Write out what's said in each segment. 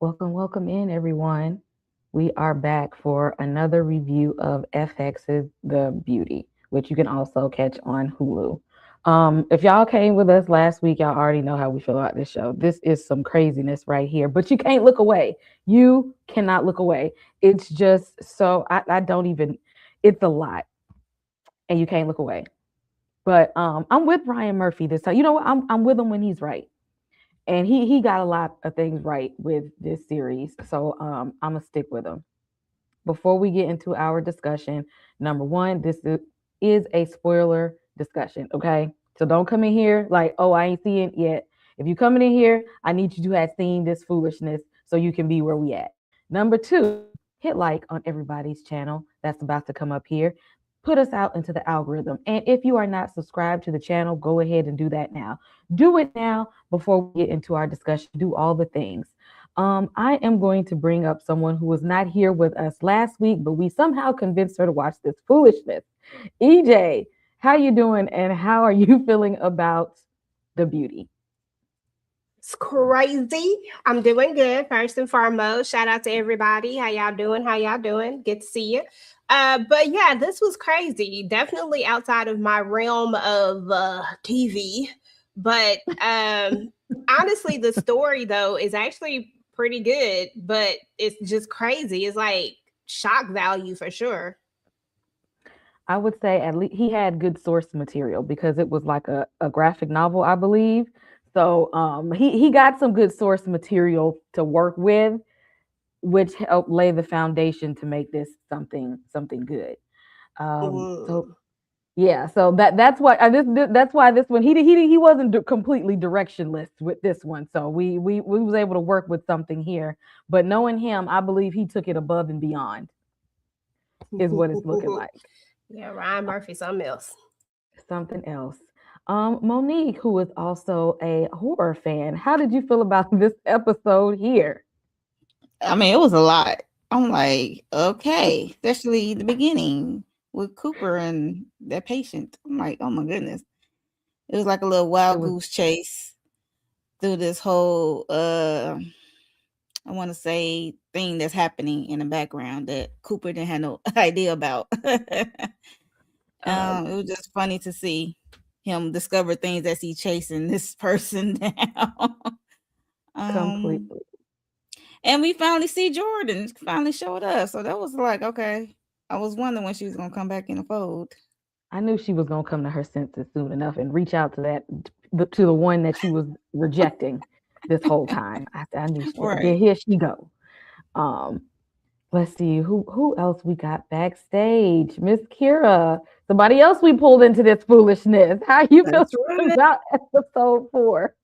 Welcome in, everyone. We are back for another review of FX's The Beauty, which you can also catch on Hulu. If y'all came with us last week, y'all already know how we feel about this show. This is some craziness right here, but you can't look away. You cannot look away. It's just so, I don't even, it's a lot, and you can't look away. But I'm with Ryan Murphy this time. You know what? I'm with him when he's right, and he got a lot of things right with this series. So I'm gonna stick with him. Before we get into our discussion, number one, is a spoiler discussion. Okay, so don't come in here like, oh, I ain't seeing it yet. If you coming in here, I need you to have seen this foolishness so you can be where we at. Number two, hit like on everybody's channel that's about to come up here. Put us out into the algorithm. And if you are not subscribed to the channel, go ahead and do that now. Do it now before we get into our discussion. Do all the things. I am going to bring up someone who was not here with us last week, but we somehow convinced her to watch this foolishness. EJ, how you doing, and how are you feeling about the beauty? It's crazy. I'm doing good. First and foremost, shout out to everybody. How y'all doing? How y'all doing? Good to see you. But yeah, this was crazy. Definitely outside of my realm of TV. But honestly, the story though is actually pretty good. But it's just crazy. It's like shock value for sure. I would say at least he had good source material because it was like a graphic novel, I believe. So he got some good source material to work with, which helped lay the foundation to make this something good. So Mm. yeah, so that's why that's why this one he wasn't completely directionless with this one. So we was able to work with something here. But knowing him, I believe he took it above and beyond is what it's looking like. Yeah, Ryan Uh, Murphy, something else. Something else. Monique, who is also a horror fan, how did you feel about this episode here? I mean, it was a lot. I'm like, okay, especially the beginning with Cooper and that patient. I'm like, oh my goodness. It was like a little It wild was goose chase through this whole I want to say thing that's happening in the background that Cooper didn't have no idea about. uh, It was just funny to see him discover things as he chasing this person down. um completely. And we finally see Jordan finally showed up. So that was like, okay. I was wondering when she was gonna come back in the fold. I knew she was gonna come to her senses soon enough and reach out to to the one that she was rejecting this whole time. I knew Right. here she go. Um, let's see who else we got backstage. Miss Kira, somebody else we pulled into this foolishness. How you feel That's right. about episode 4?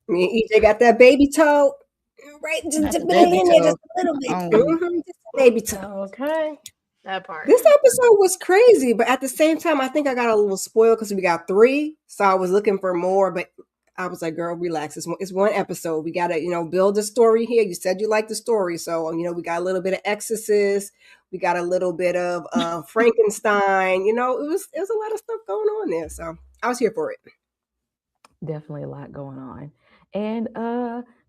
Me and EJ got that baby toe. Right, just Not dipping the it baby in there toe. just a little bit. Um, Just a baby toe, okay? That part. This episode was crazy, but at the same time, I think I got a little spoiled because we got three, so I was looking for more. But I was like, "Girl, relax. It's one episode. We gotta, build a story here. You said you liked the story, so we got a little bit of Exorcist, we got a little bit of Frankenstein. It was a lot of stuff going on there. So I was here for it. Definitely a lot going on. And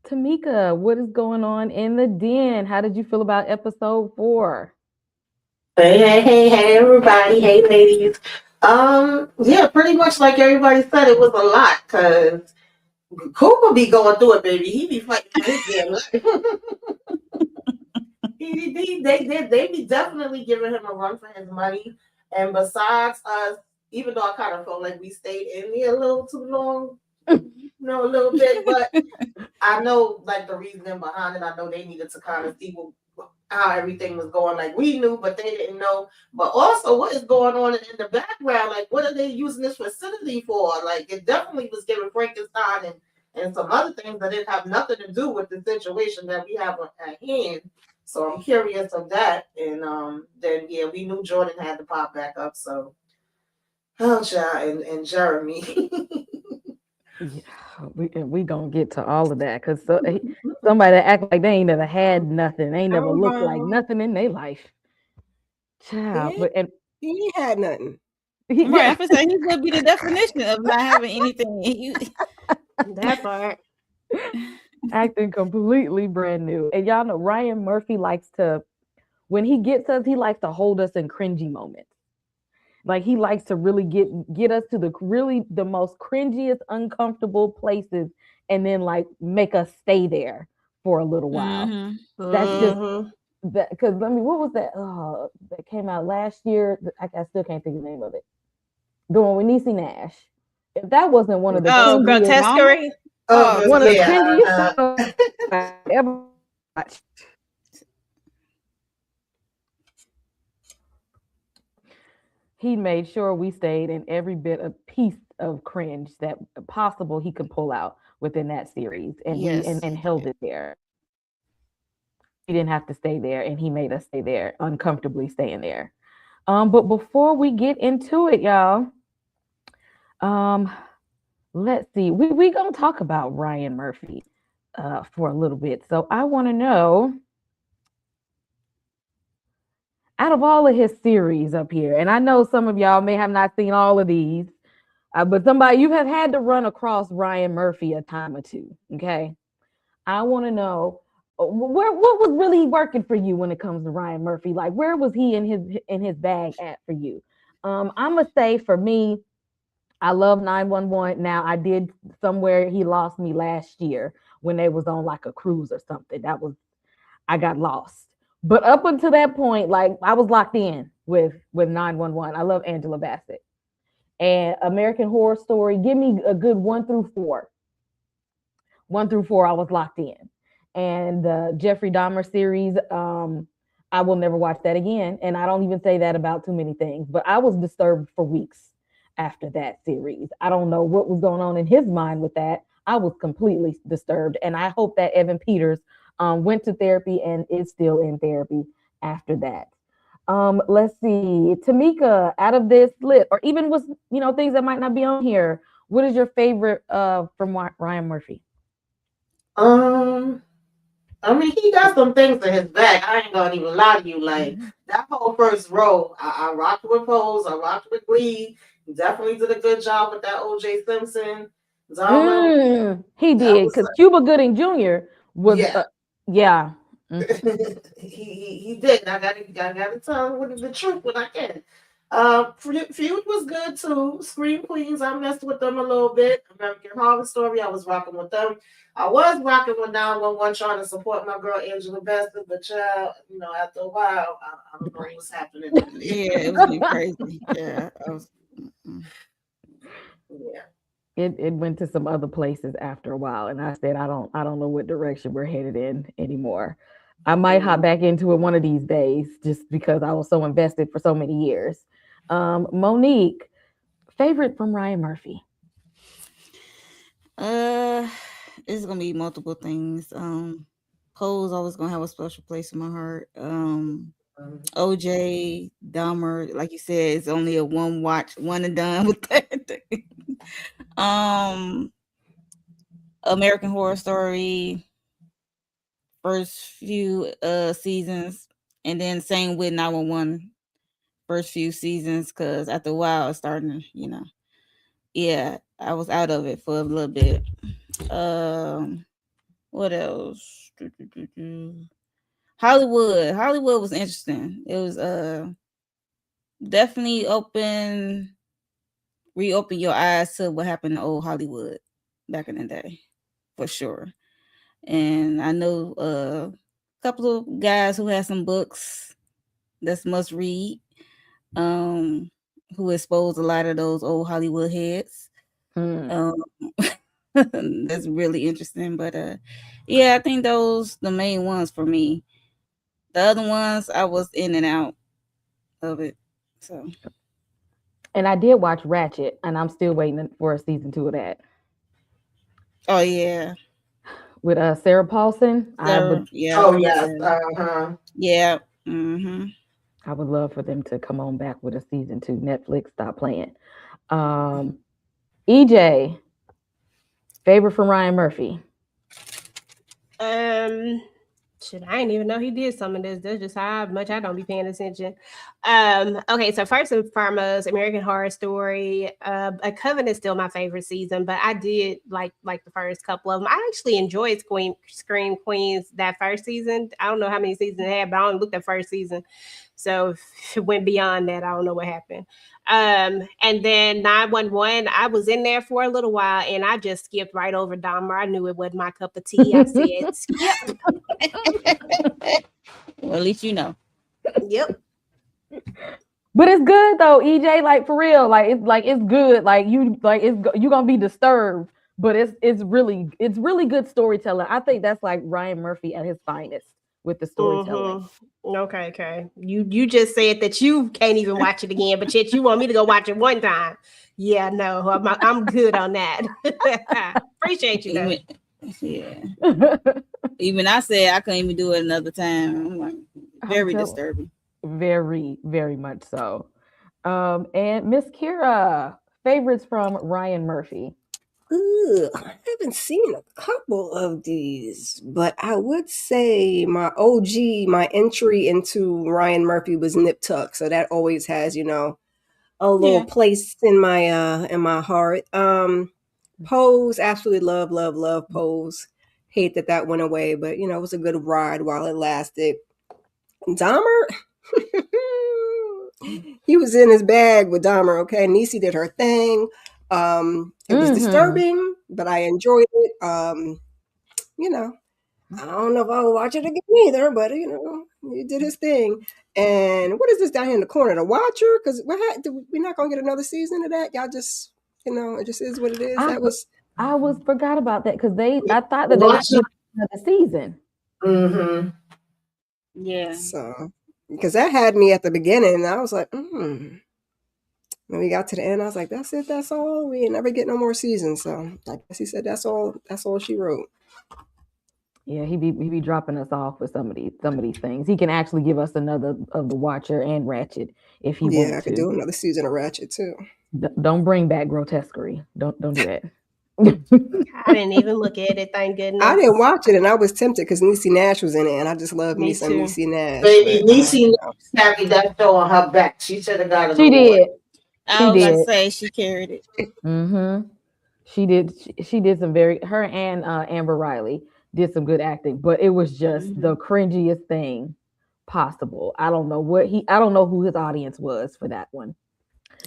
Tamika, what is going on in the den? How did you feel about episode 4? Hey, everybody. Hey, ladies. Yeah, pretty much like everybody said, it was a lot because Cooper be going through it, baby. He be fighting for his damn life. They be definitely giving him a run for his money. And besides us, even though I kind of felt like we stayed in here a little too long, a little bit, but I know like the reasoning behind it. I know they needed to kind of see how everything was going. Like we knew, but they didn't know. But also, what is going on in the background? Like, what are they using this facility for? Like, it definitely was giving Frankenstein and some other things that didn't have nothing to do with the situation that we have at hand. So I'm curious of that. And then yeah, we knew Jordan had to pop back up. So oh, child, and Jeremy. Yeah, we gonna get to all of that because somebody that act like they ain't never had nothing, ain't never looked like Um, nothing in their life, child. he, But and he had nothing. right. I yeah, feel like he would be the definition of not having anything. That part. acting completely brand new. And y'all know Ryan Murphy likes to, when he gets us, he likes to hold us in cringy moments. Like he likes to really get us to the really the most cringiest, uncomfortable places, and then like make us stay there for a little while. Mm-hmm. That's just Mm-hmm. that because let me what was that? That came out last year. I still can't think of the name of it. The one with Niecy Nash. If that wasn't one of the Oh, cringiest, Mama? grotesquerie. Oh, Oh, one of the yeah. cringiest shows I ever watched. He made sure we stayed in every bit of piece of cringe that possible he could pull out within that series, and we Yes. and held it there. We didn't have to stay there, and he made us stay there, uncomfortably staying there. But before we get into it, y'all, um, let's see. We gonna talk about Ryan Murphy for a little bit. So I want to know, out of all of his series up here, and I know some of y'all may have not seen all of these, but somebody you have had to run across Ryan Murphy a time or two. Okay, I want to know where what was really working for you when it comes to Ryan Murphy. Like where was he in his bag at for you? I'm gonna say for me, I love 911. Now I did somewhere he lost me last year when they was on like a cruise or something. That was I got lost. But up until that point, like I was locked in with 911. I love Angela Bassett and American Horror Story. Give me a good 1 through 4. 1 through 4, I was locked in. And the Jeffrey Dahmer series, I will never watch that again. And I don't even say that about too many things, but I was disturbed for weeks after that series. I don't know what was going on in his mind with that. I was completely disturbed. And I hope that Evan Peters went to therapy and is still in therapy after that. Let's see, Tamika, out of this list, or even with things that might not be on here, what is your favorite from Ryan Murphy? Um, I mean, he got some things in his back. I ain't gonna even lie to you. Like Mhm. that whole first row, I rocked with Pose. I rocked with Glee. He definitely did a good job with that O.J. Simpson drama. He That did was because Cuba Gooding Jr. was, yeah. yeah. Mm. He did. I gotta tell him the truth when I can. Feud was good too. Scream Queens, I messed with them a little bit. American Horror Story, I was rocking with them. I was rocking with 911 trying to support my girl Angela Bassett, but child, after a while, I The don't know brain. what's happening over Yeah, it was getting crazy. Yeah. Mm-mm. there. It went to some other places after a while, and I said I don't know what direction we're headed in anymore. I might hop Yeah. back into it one of these days, just because I was so invested for so many years. Monique, favorite from Ryan Murphy. Uh, it's gonna be multiple things. Poe's always gonna have a special place in my heart. Mhm. OJ, Dahmer, like you said, it's only a one watch, one and done with that. um, American Horror Story, first few seasons, and then same with 911, first few seasons, because after a while it's starting, yeah, I was out of it for a little bit. Um, what else? Hollywood was interesting. It was definitely reopen your eyes to what happened to old Hollywood back in the day, for sure. And I know a couple of guys who had some books that's must read, um, who exposed a lot of those old Hollywood heads. Hmm. Um, that's really interesting. But yeah, I think those the main ones for me. The other ones I was in and out of it. So And I did watch Ratchet, and I'm still waiting for a season 2 of that oh yeah. with Sarah Paulson. I Sarah, would yeah. Oh yes. Yeah. Uh-huh. Yeah. Mm-hmm. I would love for them to come on back with a season 2. Netflix, stop playing. Um, EJ, favorite from Ryan Murphy. Um, Shit, I didn't even know he did some of this. That's just how much I don't be paying attention. Okay, so first and foremost, American Horror Story. A Coven is still my favorite season, but I did like the first couple of them. I actually enjoyed Scream Queens that first season. I don't know how many seasons it had, but I only looked at first season. So if it went beyond that, I don't know what happened. And then 911, I was in there for a little while and I just skipped right over Dahmer. I knew it wasn't my cup of tea. I said, skip. Well, at least you know. Yep. But it's good though, EJ. Like for real, like it's good. Like you gonna be disturbed, but it's really good storytelling. I think that's like Ryan Murphy at his finest with the storytelling. Mm-hmm. Okay. You just said that you can't even watch it again, but yet you want me to go watch it one time. Yeah, no, I'm good on that. Appreciate you though. Yeah. Even I said I couldn't even do it another time. I'm like, very disturbing. Very, very much so. And Miss Kira, favorites from Ryan Murphy. Ooh, I haven't seen a couple of these, but I would say my OG, my entry into Ryan Murphy was Nip Tuck, so that always has, a little place in my heart. Pose, absolutely love Pose. Hate that went away, but it was a good ride while it lasted. Dahmer, he was in his bag with Dahmer. Okay, Niecy did her thing. It was disturbing, but I enjoyed it. I don't know if I'll watch it again either, but he did his thing. And what is this down here in the corner? The Watcher? Because we're not gonna get another season of that. Y'all just, it just is what it is. I forgot about that because I thought that they would give another season. Mm-hmm. Yeah. So because that had me at the beginning, and I was like, When we got to the end, I was like, that's it, that's all. We ain't never get no more seasons. So I guess he said that's all she wrote. Yeah, he be dropping us off with some of these things. He can actually give us another of the Watcher and Ratchet if he wants to. Yeah, I could do another season of Ratchet too. Don't bring back Grotesquerie. Don't do that. I didn't even look at it. Thank goodness. I didn't watch it, and I was tempted because Niecy Nash was in it, and I just love me some Niecy Nash. Baby, Niecy carried that show on her back. She should have got it. She did. I was about to say she carried it. Mm-hmm. She did. She did some her and Amber Riley did some good acting, but it was just the cringiest thing possible. I don't know who his audience was for that one.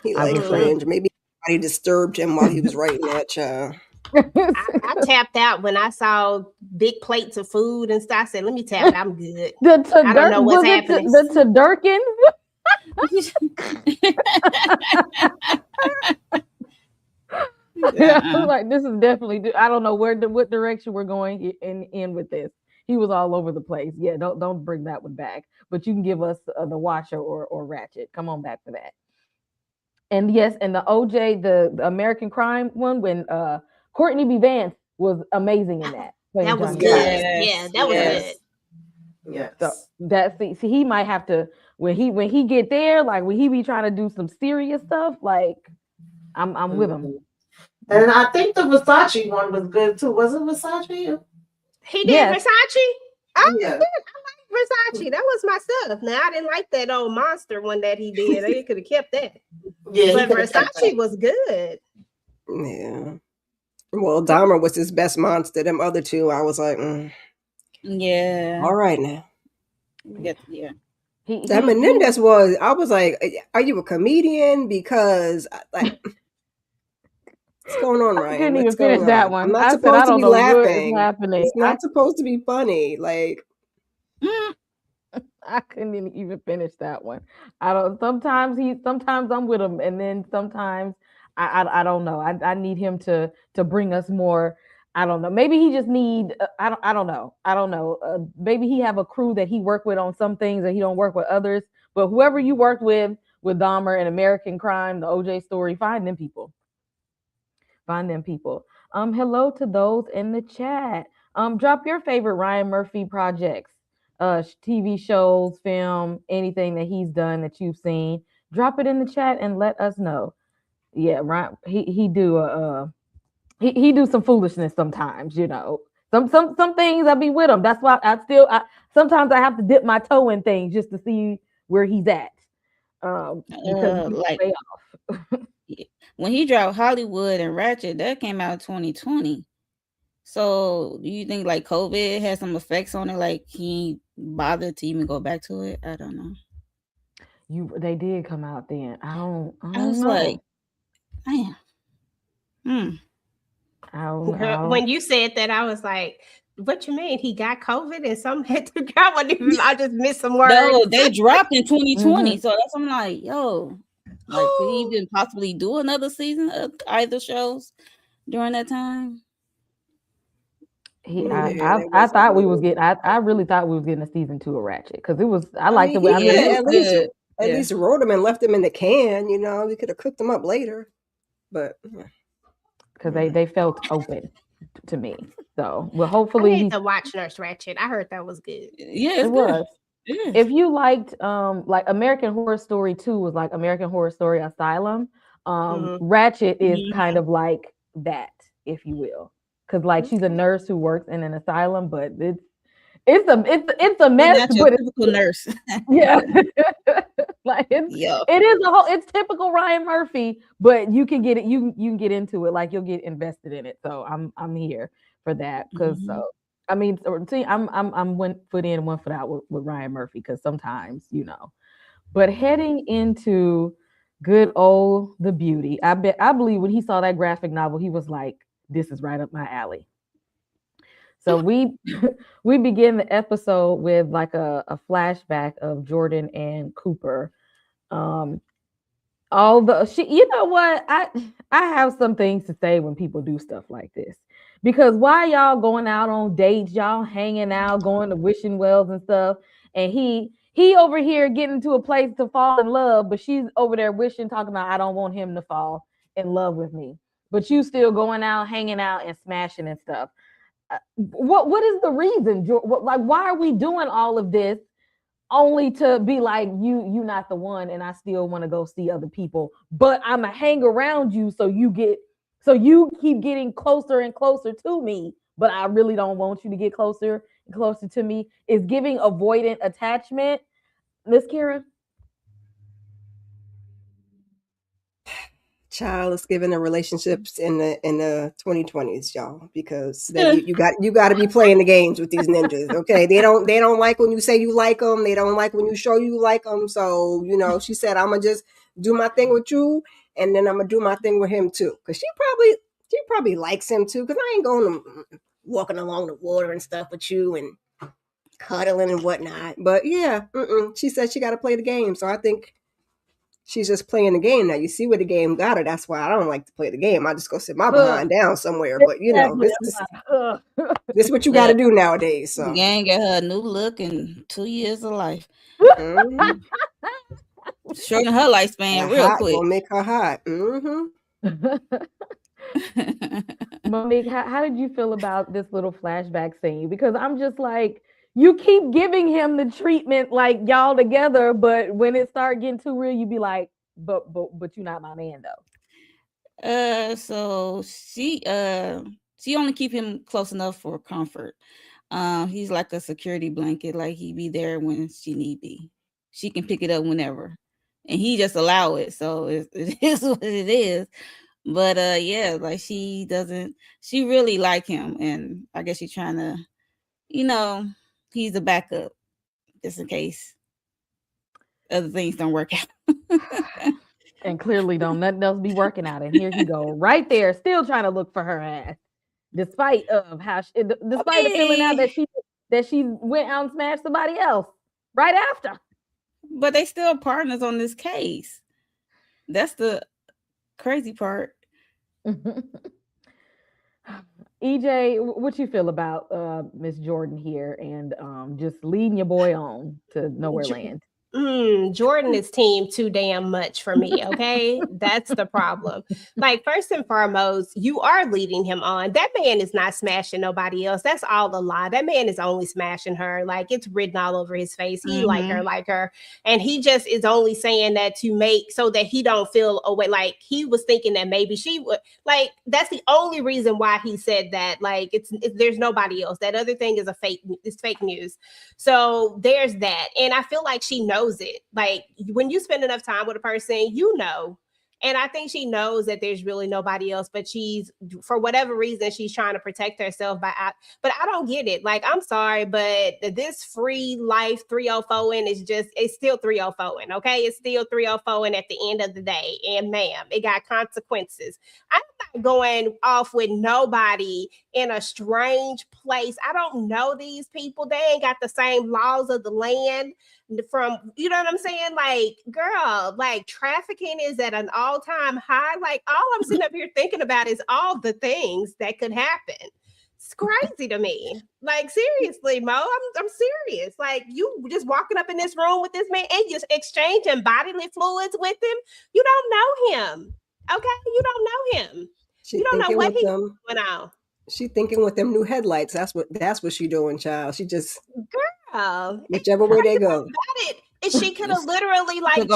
He liked cringe. Maybe somebody disturbed him while he was writing that child. I tapped out when I saw big plates of food and stuff. I said, "Let me tap it. I'm good." I don't know what's happening. The Tedurkin. Yeah, I was like, this is definitely. I don't know what direction we're going in with this. He was all over the place. Yeah, don't bring that one back. But you can give us the Watcher or Ratchet. Come on back for that. And yes, and the OJ, the American Crime one, when Courtney B. Vance was amazing in that. That was good. Yeah, that was good. Yes. So that's see, he might have to when he get there, like when he be trying to do some serious stuff, like I'm with him. And I think the Versace one was good too. Was it Versace? He did Versace? Oh, yeah. I like Versace. That was my stuff. Now I didn't like that old monster one that he did. They could have kept that. Yeah, but Versace was good. Yeah. Well, Dahmer was his best monster. Them other two, I was like, yeah. All right now. Yeah. That Menendez was. I was like, are you a comedian? Because like. What's going on, Ryan? I couldn't even finish that one. I'm not supposed to be laughing. It's not supposed to be funny. Like I couldn't even finish that one. I don't. Sometimes I'm with him, and then sometimes I don't know. I need him to bring us more. I don't know. Maybe he just need. I don't know. Maybe he have a crew that he work with on some things and he don't work with others. But whoever you worked with Dahmer and American Crime, the OJ story, find them people. Hello to those in the chat. Drop your favorite Ryan Murphy projects, TV shows, film, anything that he's done that you've seen. Drop it in the chat and let us know. Yeah, Ryan, he do he do some foolishness sometimes, Some things I be with him. That's why I sometimes I have to dip my toe in things just to see where he's at. Because he's Like way off. when he dropped Hollywood and Ratchet, that came out in 2020. So do you think like COVID had some effects on it? Like he bothered to even go back to it? I don't know. They did come out then. I I don't was like, know. man, hmm. Girl, I don't when you said that, I was like, "What you mean? He got COVID and some had to I wasn't even. I just missed some words." No, they dropped in 2020. Mhm. So that's I'm like, yo, like could he even possibly do another season of either shows during that time? He, Man, it I was a thought we was little. getting. I really thought we was getting a season 2 of Ratchet because it was. I I liked mean, the way. he I could Yeah, mean, it have was good. at Yeah. least wrote them and left them in the can, you know. We could have cooked them up later, but yeah. because they felt open to me. So well, I hopefully need he's. to watch Nurse Ratchet. I heard that was good. Yeah, It it's good. was. It is. If you liked like American Horror Story 2 was like American Horror Story Asylum, Hmm. Ratchet is Mhm. kind of like that, if you will. Cuz like she's a Okay. nurse who works in an asylum, but it's a But mess, not your but typical nurse. yeah. Like Yo. it is a whole it's typical Ryan Murphy, but you can get it you can get into it like you'll get invested in it. So I'm here for that cuz Mhm. I mean see I'm one foot in one foot out with Ryan Murphy cuz sometimes, But heading into good old The Beauty. I believe when he saw that graphic novel he was like this is right up my alley. So we we begin the episode with like a flashback of Jordan and Cooper. Um, although you know what, I have some things to say when people do stuff like this because why y'all going out on dates, y'all hanging out, going to wishing wells and stuff, and he over here getting to a place to fall in love, but she's over there wishing, talking about I don't want him to fall in love with me, but you still going out, hanging out, and smashing and stuff. What is the reason? Like, why are we doing all of this only to be like you not the one, and I still want to go see other people, but I'ma hang around you so you keep getting closer and closer to me, but I really don't want you to get closer and closer to me. Is giving avoidant attachment, Miss Karen? Child is given the relationships in the 2020s, y'all, because that you got to be playing the games with these ninjas. Okay, they don't like when you say you like them. They don't like when you show you like them. So she said, I'm gonna just do my thing with you, and then I'm gonna do my thing with him too, because she probably likes him too. Because I ain't going to walking along the water and stuff with you and cuddling and whatnot. But yeah, she said she got to play the game. So I think she's just playing the game now. You see where the game got her. That's why I don't like to play the game. I just go sit my behind down somewhere. But Exactly. this is what you got Yeah. to do nowadays. The So gang got her a new look and 2 years of life. mhm. Shorten her That lifespan real hot quick. gonna make her hot. Monique, how did you feel about this little flashback scene? Because I'm just like, you keep giving him the treatment like y'all together, but when it start getting too real, you be like, but you're not my man though. So she only keep him close enough for comfort. He's like a security blanket, like he be there when she need be. She can pick it up whenever, and he just allow it. So it is what it is. But yeah, like she doesn't. She really like him, and I guess she's trying to, you know, he's a backup just in case other things don't work out. And clearly don't nothing else be working out. And here he go right there, still trying to look for her ass, despite of how I despite the feeling out mean, that she went out and smashed somebody else right after. but they still partners on this case. That's the crazy part. EJ, what you feel about Miss Jordan here and just leading your boy on to nowhere Jo- land? Jordan is team too damn much for me. Okay. That's the problem. Like, first and foremost, you are leading him on. That man is not smashing nobody else. That's all a lie. That man is only smashing her. Like, it's written all over his face. He like her. And he just is only saying that to make so that he don't feel away. Like, he was thinking that maybe she would, like, that's the only reason why he said that. Like, there's nobody else. That other thing is it's fake news. So there's that. And I feel like she knows it. Like, when you spend enough time with a person, you know. And I think she knows that there's really nobody else, but she's, for whatever reason, she's trying to protect herself but I don't get it. Like, I'm sorry, but this free life 304ing is just, it's still 304ing, okay? It's still 304ing at the end of the day. And ma'am, it got consequences. I'm not going off with nobody in a strange place. I don't know these people. They ain't got the same laws of the land from, you know what I'm saying? Like, girl, like, trafficking is at an all-time high. Like, all I'm sitting up here thinking about is all the things that could happen. It's crazy to me. Like, seriously, Mo, I'm serious. Like, you just walking up in this room with this man and just exchanging bodily fluids with him. You don't know him. Okay? You don't know him. You don't know what he's going on. She thinking with them new headlights. That's what she doing, child. She just girl, whichever way they go. About it, and she could have literally like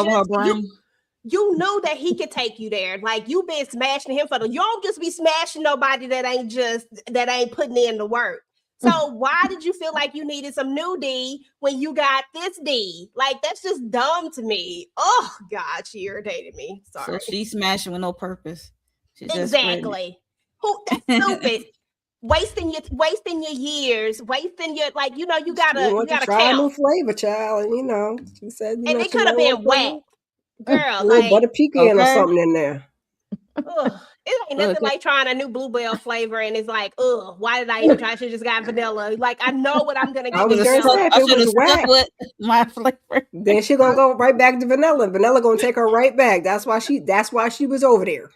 you knew that he could take you there. Like, you been smashing him for you don't just be smashing nobody that ain't putting in the work. So why did you feel like you needed some new D when you got this D? Like, that's just dumb to me. Oh God, she irritated me. Sorry. So she's smashing with no purpose. Exactly. Who? That's stupid. wasting your years, wasting your, like, you gotta try count. A new flavor, child, and she said, and it could have been whack, girl. A little butter pecan or something in there. It ain't nothing like trying a new bluebell flavor, and it's like, why did I even try? I should just got vanilla. Like, I know what I'm gonna get. I was gonna say, if it was whack with my flavor, then she gonna go right back to vanilla. Vanilla gonna take her right back. That's why she was over there.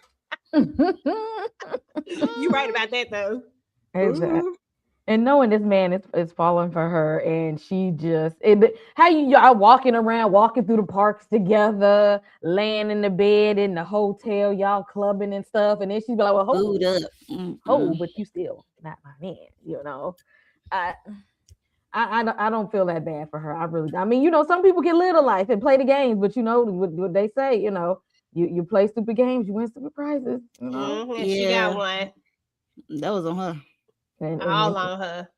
You right about that though. Exactly. And knowing this man is falling for her, and she just how y'all walking through the parks together, laying in the bed in the hotel, y'all clubbing and stuff, and then she'd be like, "Well, hold up, but you still not my man," I don't feel that bad for her. I mean, some people can live a life and play the games, but what they say, you play stupid games, you win stupid prizes. She got one. That was on her. All on her.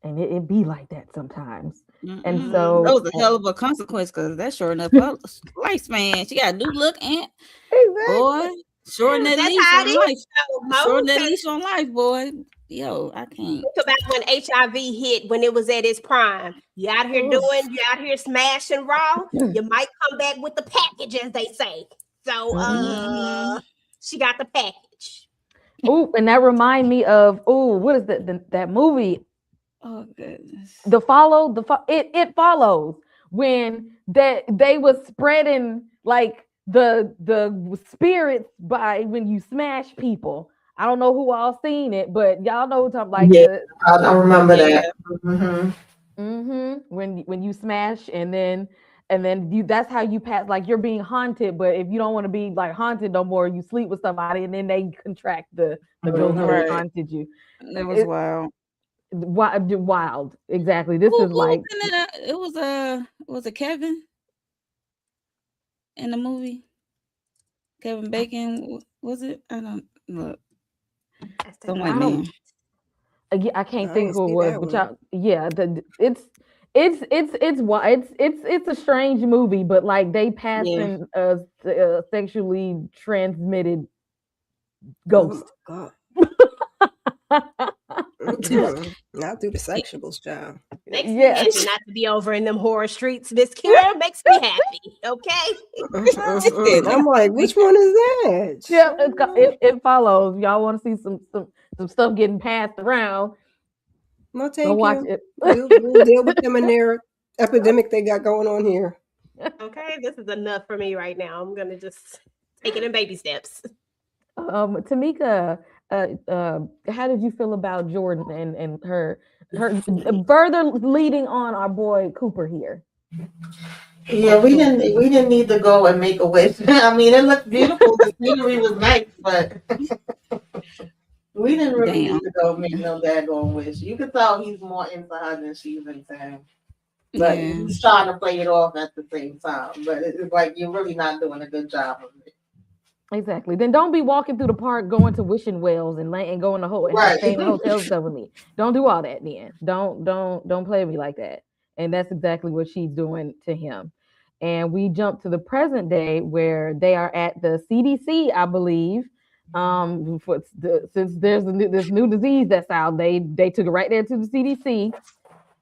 And it be like that sometimes. And so that was a hell of a consequence, because that's shorting up her lifespan. She got a new look, and boy, shorten that leash on life. Shorten that leash on life, boy. Yo, I can't. Think about when HIV hit, when it was at its prime. You out here smashing raw. You might come back with the package, as they say. So she got the package. Oh, and that remind me of what is that movie? Oh goodness. It follows when they was spreading like the spirits by when you smash people. I don't know who all seen it, but y'all know what I'm like. Yeah, I remember that. Mm-hmm. When you smash and then that's how you pass, like you're being haunted, but if you don't want to be like haunted no more, you sleep with somebody and then they contract the ghost that haunted you. That was wild. Wild. Exactly. This is like it was a Kevin in the movie. Kevin Bacon, was it? I don't look. I can't think who it was, but y'all, yeah, it's a strange movie, but like they passing a sexually transmitted ghost. Oh, not through the sexuals, child. Makes me happy not to be over in them horror streets. Miss Kira makes me happy. Okay. I'm like, which one is that? Yeah, it follows. Y'all want to see some stuff getting passed around? No, thank you. Watch it. We'll deal with them in their epidemic they got going on here. Okay, this is enough for me right now. I'm gonna just take it in baby steps. Tamika, how did you feel about Jordan and her further leading on our boy Cooper here? Yeah, we didn't need to go and make a wish. I mean, it looked beautiful. The scenery was nice, but we didn't really Damn. need to go make no daggone wish. You could tell he's more into her than she's into him. But Yeah. he's trying to play it off at the same time. But it's like you're really not doing a good job of it. Exactly. Then don't be walking through the park going to wishing wells and going to and Right. staying in hotels and stuff with me. Don't do all that then. Don't play with me like that. And that's exactly what she's doing to him. And we jump to the present day where they are at the CDC, I believe. Since there's this new disease that's out, they took it right there to the CDC.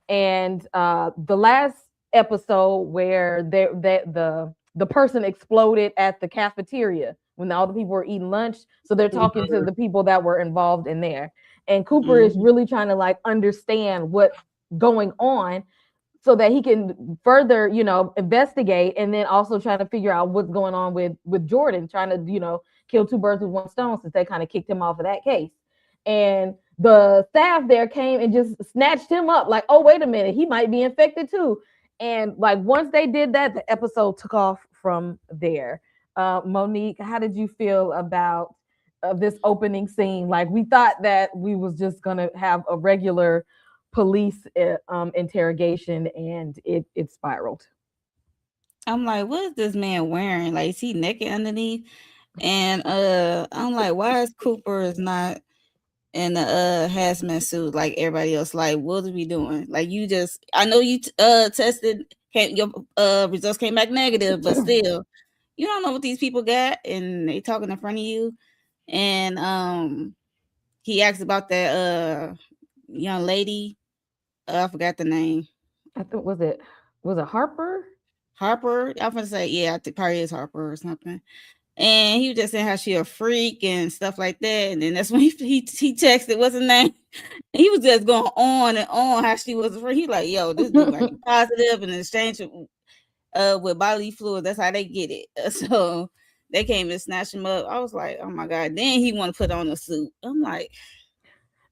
And the last episode where the person exploded at the cafeteria when all the people were eating lunch, so they're talking to the people that were involved in there, and Cooper is really trying to like understand what's going on so that he can further investigate, and then also trying to figure out what's going on with Jordan, trying to kill two birds with one stone, since they kind of kicked him off of that case. And the staff there came and just snatched him up like, oh, wait a minute, he might be infected too. And like once they did that, the episode took off from there. Monique, how did you feel about this opening scene? Like, we thought that we was just gonna have a regular police interrogation, and it spiraled. I'm like, what is this man wearing? Like, is he naked underneath? And I'm like, why is Cooper is not in a hazmat suit like everybody else? Like, what are we doing? Like, you just, I know you tested, your results came back negative, but still, you don't know what these people got, and they talking in front of you. And he asked about that young lady. I forgot the name. I think was it Harper? Harper. I'm gonna say, yeah, I think probably is Harper or something. And he was just saying how she a freak and stuff like that. And then that's when he texted, what's his name? He was just going on and on how she was a freak. He like, yo, this dude like positive and in exchange with bodily fluid. That's how they get it. So they came and snatched him up. I was like, oh my God. Then he want to put on a suit. I'm like,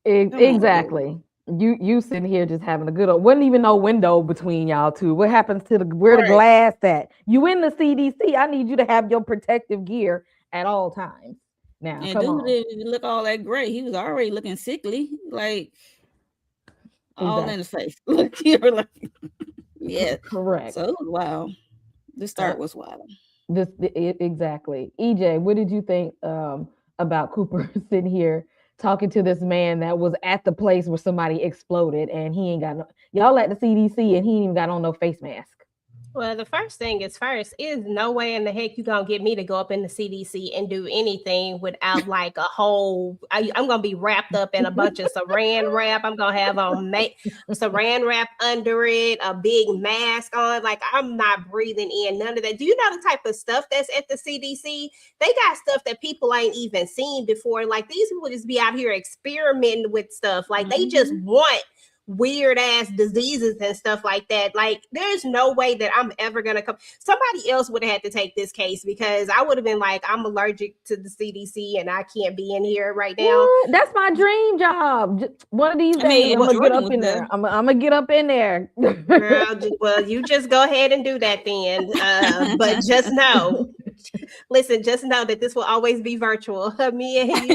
exactly. You sitting here just having a good old, wasn't even no window between y'all two. What happens to where the glass at? You in the CDC? I need you to have your protective gear at all times. Now, and come dude on. didn't look all that great. He was already looking sickly, like all in the face. Look here, like yeah, correct. So wow, the start was wild. Exactly. EJ, what did you think about Cooper sitting here talking to this man that was at the place where somebody exploded, and he ain't got no, y'all at the CDC, and he ain't even got on no face mask? Well, the first thing is no way in the heck you gonna get me to go up in the CDC and do anything without like a whole. I'm gonna be wrapped up in a bunch of Saran wrap. I'm gonna have on Saran wrap under it, a big mask on. Like, I'm not breathing in none of that. Do you know the type of stuff that's at the CDC? They got stuff that people ain't even seen before. Like, these people just be out here experimenting with stuff. Like, they just want weird ass diseases and stuff like that. Like, there's no way that I'm ever gonna come. Somebody else would have had to take this case, because I would have been like, I'm allergic to the CDC and I can't be in here right now. That's my dream job. One of these days, I'm gonna get up in there. I'm gonna get up in there. Girl, well, you just go ahead and do that then. But just know, listen, just know that this will always be virtual. Me and you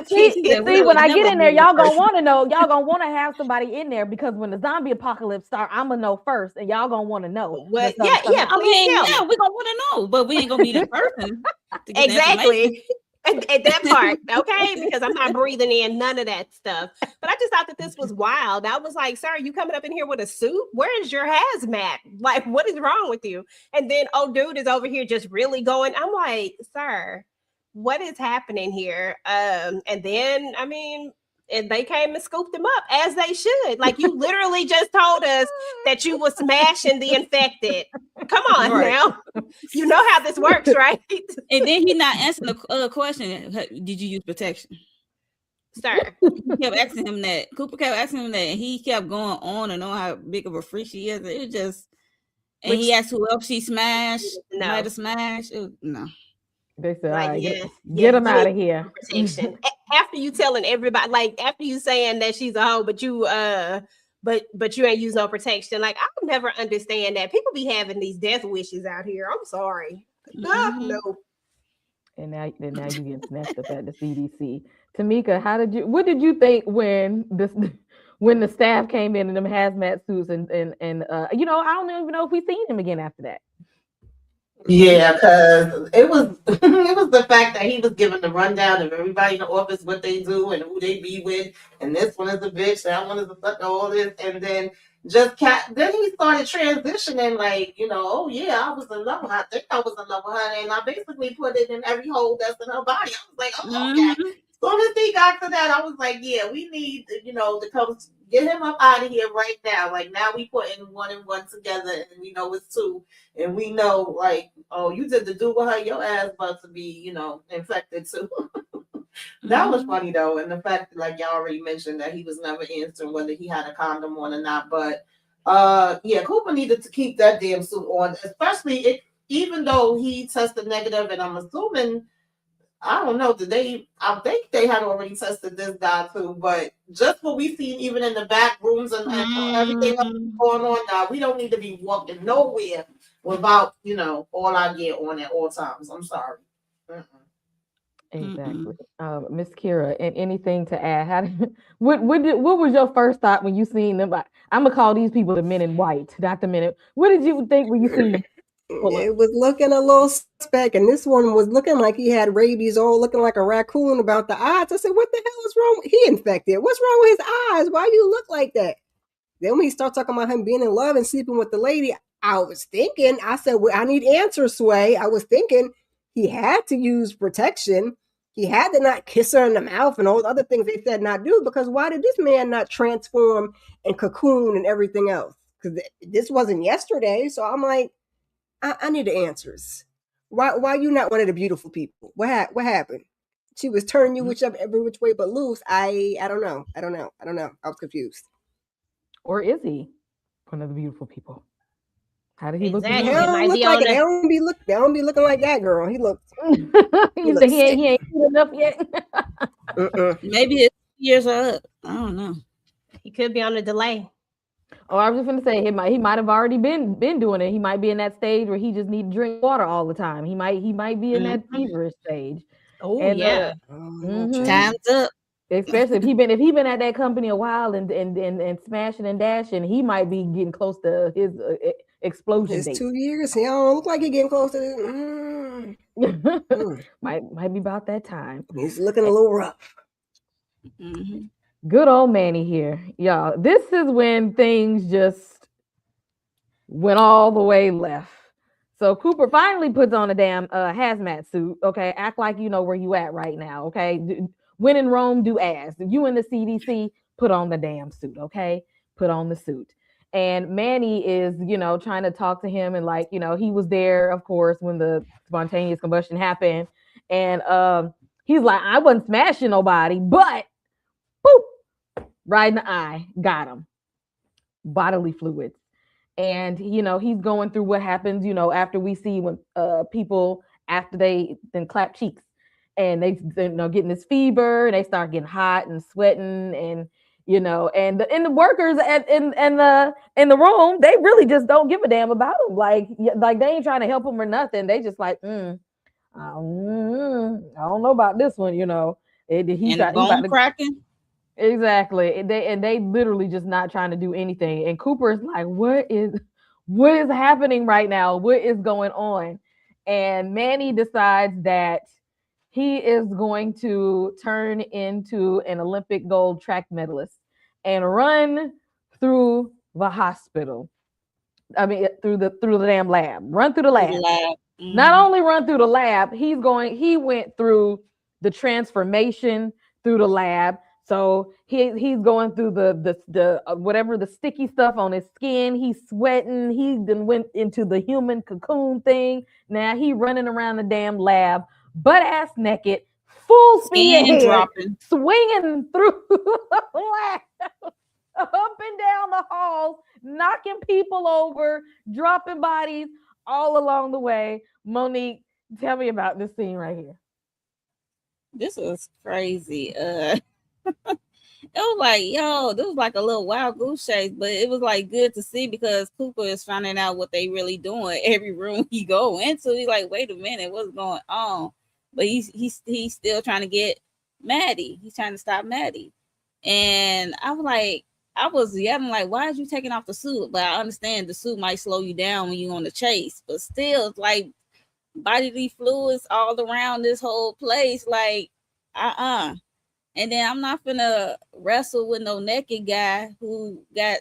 see, when I get in there, y'all gonna want to know. Y'all gonna want to have somebody in there, because when the zombie apocalypse start, I'm gonna know first, and y'all gonna want to know. Well, yeah. I mean, yeah, we gonna want to know, but we ain't gonna be the person. Exactly. At that part, okay, because I'm not breathing in none of that stuff. But I just thought that this was wild. I was like, sir, you coming up in here with a suit? Where is your hazmat? Like, what is wrong with you? And then, oh, dude is over here just really going. I'm like, sir, what is happening here? And then, I mean, and they came and scooped him up, as they should. Like, you literally just told us that you were smashing the infected. Come on now. You know how this works, right? And then he not answering the question, did you use protection? Sir. He kept asking him that. Cooper kept asking him that, and he kept going on and on how big of a freak she is. It was just, and he asked who else she smashed. No. Might have smashed. No. They said, like, get him out of here. Protection. After you telling everybody, like, after you saying that she's a hoe, but you but you ain't use no protection. Like, I'll never understand that. People be having these death wishes out here. I'm sorry. No. And now you getting snatched up at the CDC. Tamika, what did you think when this when the staff came in them hazmat suits and I don't even know if we seen him again after that. Yeah, because it was it was the fact that he was giving the rundown of everybody in the office what they do and who they be with, and this one is a bitch, that one is a fuck, all this, and then then he started transitioning like, oh yeah, I was in love with her. I think I was in love with her, and I basically put it in every hole that's in her body. I was like, oh okay. As soon as he got to that, I was like, yeah, we need to come get him up out of here right now. Like, now we putting one and one together, and we know it's two. And we know, like, oh, you did the do with her, your ass about to be, infected too. That was funny though, and the fact that, like y'all already mentioned, that he was never answering whether he had a condom on or not. But yeah, Cooper needed to keep that damn suit on, especially even though he tested negative, and I'm assuming, I don't know, I think they had already tested this guy too, but just what we seen even in the back rooms and everything else going on now, we don't need to be walking nowhere without, all our gear on at all times. I'm sorry. Exactly. Miss Kira, and anything to add? What was your first thought when you seen them? I'm gonna call these people the men in white, not the men. What did you think when you seen them? It was looking a little suspect, and this one was looking like he had rabies, all looking like a raccoon about the eyes. I said, "What the hell is wrong? He infected. What's wrong with his eyes? Why you look like that?" Then when he started talking about him being in love and sleeping with the lady, I was thinking, I said, well, I need answers, Sway. I was thinking he had to use protection. He had to not kiss her in the mouth and all the other things they said not do, because why did this man not transform and cocoon and everything else? Because this wasn't yesterday. So I'm like, I need the answers. Why you not one of the beautiful people? What happened? She was turning you every which way but loose. I don't know. I was confused. Or is he one of the beautiful people? How did he look? Exactly. They don't look like it. They don't be looking like that girl. He looked. You think he ain't good enough yet? Maybe his years are up. I don't know. He could be on a delay. Oh, I was just gonna say he might have already been doing it. He might be in that stage where he just need to drink water all the time. He might be in that feverish stage. Oh And yeah. Time's up. especially if he been at that company a while and smashing and dashing, he might be getting close to his explosion His date. 2 years. He don't look like he getting close to this. Might be about that time. He's looking a little rough. Good old Manny here, y'all. This is when things just went all the way left. So Cooper finally puts on a damn hazmat suit. Okay, act like you know where you at right now. Okay, when in Rome, do as. You in the CDC, put on the damn suit. Okay, put on the suit. And Manny is, trying to talk to him, and he was there, of course, when the spontaneous combustion happened, and he's like, I wasn't smashing nobody, but boop, right in the eye, got him. Bodily fluids. And he's going through what happens after we see when people after they then clap cheeks and they getting this fever and they start getting hot and sweating and and the workers in the room, they really just don't give a damn about him, like they ain't trying to help him or nothing. They just like I don't know about this one. He bone cracking. Exactly. They literally just not trying to do anything. And Cooper is like, what is happening right now? What is going on? And Manny decides that he is going to turn into an Olympic gold track medalist and run through the hospital. I mean, through the damn lab. Run through the lab. Not only run through the lab, he went through the transformation through the lab. So he's going through the whatever the sticky stuff on his skin. He's sweating. He then went into the human cocoon thing. Now he running around the damn lab, butt ass naked, full speed ahead, dropping, swinging through the lab, up and down the halls, knocking people over, dropping bodies all along the way. Monique, tell me about this scene right here. This was crazy. It was like, yo, this was like a little wild goose chase, but it was like good to see because Cooper is finding out what they really doing. Every room he go into, he's like, wait a minute, what's going on? But he's still trying to get Maddie. He's trying to stop Maddie. And I was yelling like, why is you taking off the suit? But I understand the suit might slow you down when you're on the chase, but still, it's like bodily fluids all around this whole place. Like, and then I'm not gonna wrestle with no naked guy who got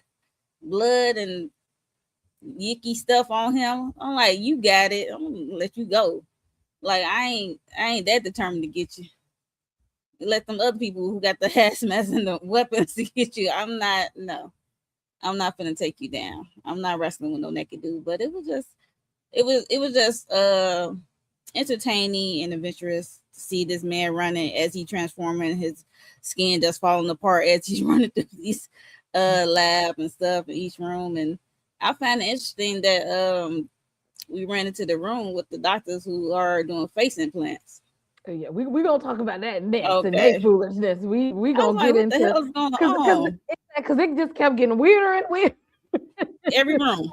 blood and yicky stuff on him. I'm like, you got it. I'm gonna let you go. Like I ain't that determined to get you. Let them other people who got the hazmat and the weapons to get you. I'm not. No, I'm not gonna take you down. I'm not wrestling with no naked dude. But it was just entertaining and adventurous to see this man running as he transforming, his skin just falling apart as he's running through these lab and stuff in each room. And I find it interesting that we ran into the room with the doctors who are doing face implants. Yeah, we gonna talk about that next and Okay. they foolishness. We I was gonna like, get what the into hell is going on? because it just kept getting weirder and weirder. Every room.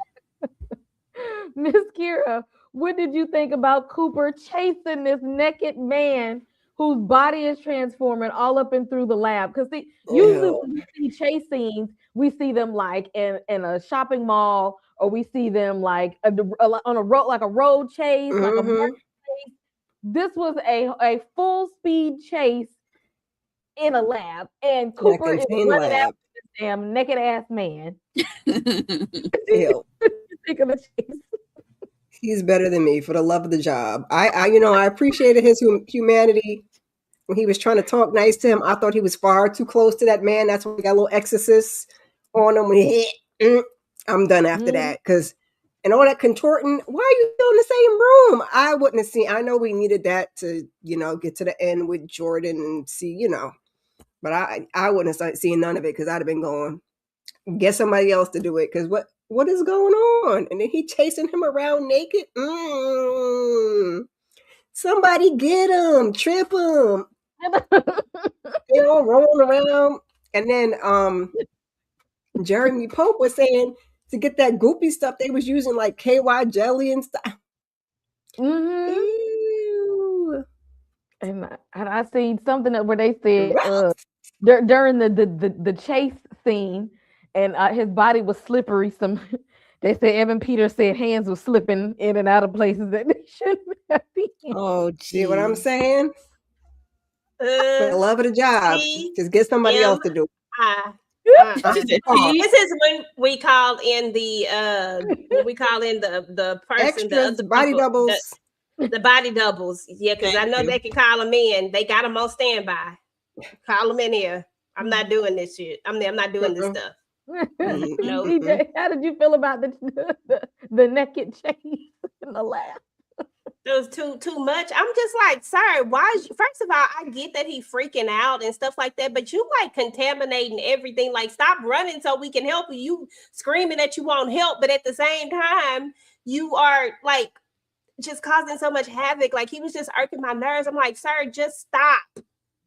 Miss Kira, what did you think about Cooper chasing this naked man whose body is transforming all up and through the lab? Because usually Ew. when we see chase scenes, we see them like in a shopping mall, or we see them like on a road, like a road chase, like a Mm-hmm. market chase. This was a full speed chase in a lab, and In a Cooper is contained running lab. after this damn naked ass man. Ew. Think of the chase. He's better than me for the love of the job. I appreciated his humanity when he was trying to talk nice to him. I thought he was far too close to that man. That's why he got a little exorcist on him when he hit. I'm done after that because and all that contorting. Why are you still in the same room? I wouldn't have seen. I know we needed that to get to the end with Jordan and see but I wouldn't have seen none of it because I'd have been going get somebody else to do it because what is going on? And then he chasing him around naked. Somebody get him, trip him. They all rolling around. And then Jeremy Pope was saying to get that goopy stuff they was using like KY jelly and stuff. Mm-hmm. Ew. And I seen something where they said Gross. during the chase scene, and his body was slippery. They said Evan Peters said hands were slipping in and out of places that they shouldn't have been. Oh, See what I'm geez. saying? For the love of the job, just get somebody else to do it. She said, This is when we call in the person, Extras, the body people, doubles. the body doubles. Yeah, because I Thank know you. they can call them in. They got them on standby. Call them in here. I'm not doing this shit. I'm not doing this stuff. No. DJ, how did you feel about the naked chase in the lab? It was too much. I'm just like, sir, why is first of all, I get that he freaking out and stuff like that, but you like contaminating everything. Like, stop running so we can help you. You screaming that you won't help, but at the same time, you are like just causing so much havoc. Like, he was just irking my nerves. I'm like, sir, just stop.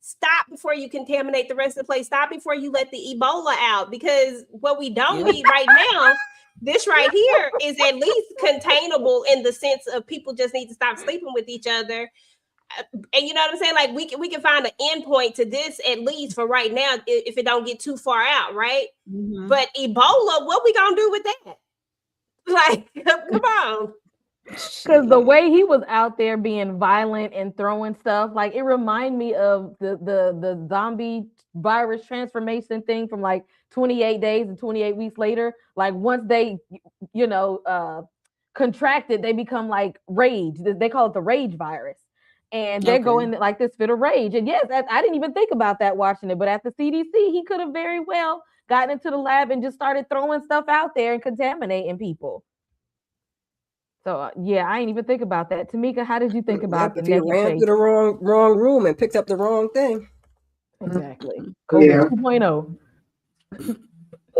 Stop before you contaminate the rest of the place. Stop before you let the Ebola out. Because what we don't need right now, this right here is at least containable in the sense of people just need to stop sleeping with each other. And you know what I'm saying? Like, we can find an end point to this at least for right now if it don't get too far out, right? Mhm. But Ebola, what we gonna do with that? Like, come on. Because the way he was out there being violent and throwing stuff, like it reminded me of the zombie virus transformation thing from like 28 days and 28 weeks later. Like once they, contracted, they become like rage. They call it the rage virus. And they're Okay. going like this fit of rage. And yes, I didn't even think about that watching it. But at the CDC, he could have very well gotten into the lab and just started throwing stuff out there and contaminating people. So yeah, I ain't even think about that. Tamika, how did you think about the If he naked ran chase? through the wrong room and picked up the wrong thing. Exactly. Yeah. COVID 2.0.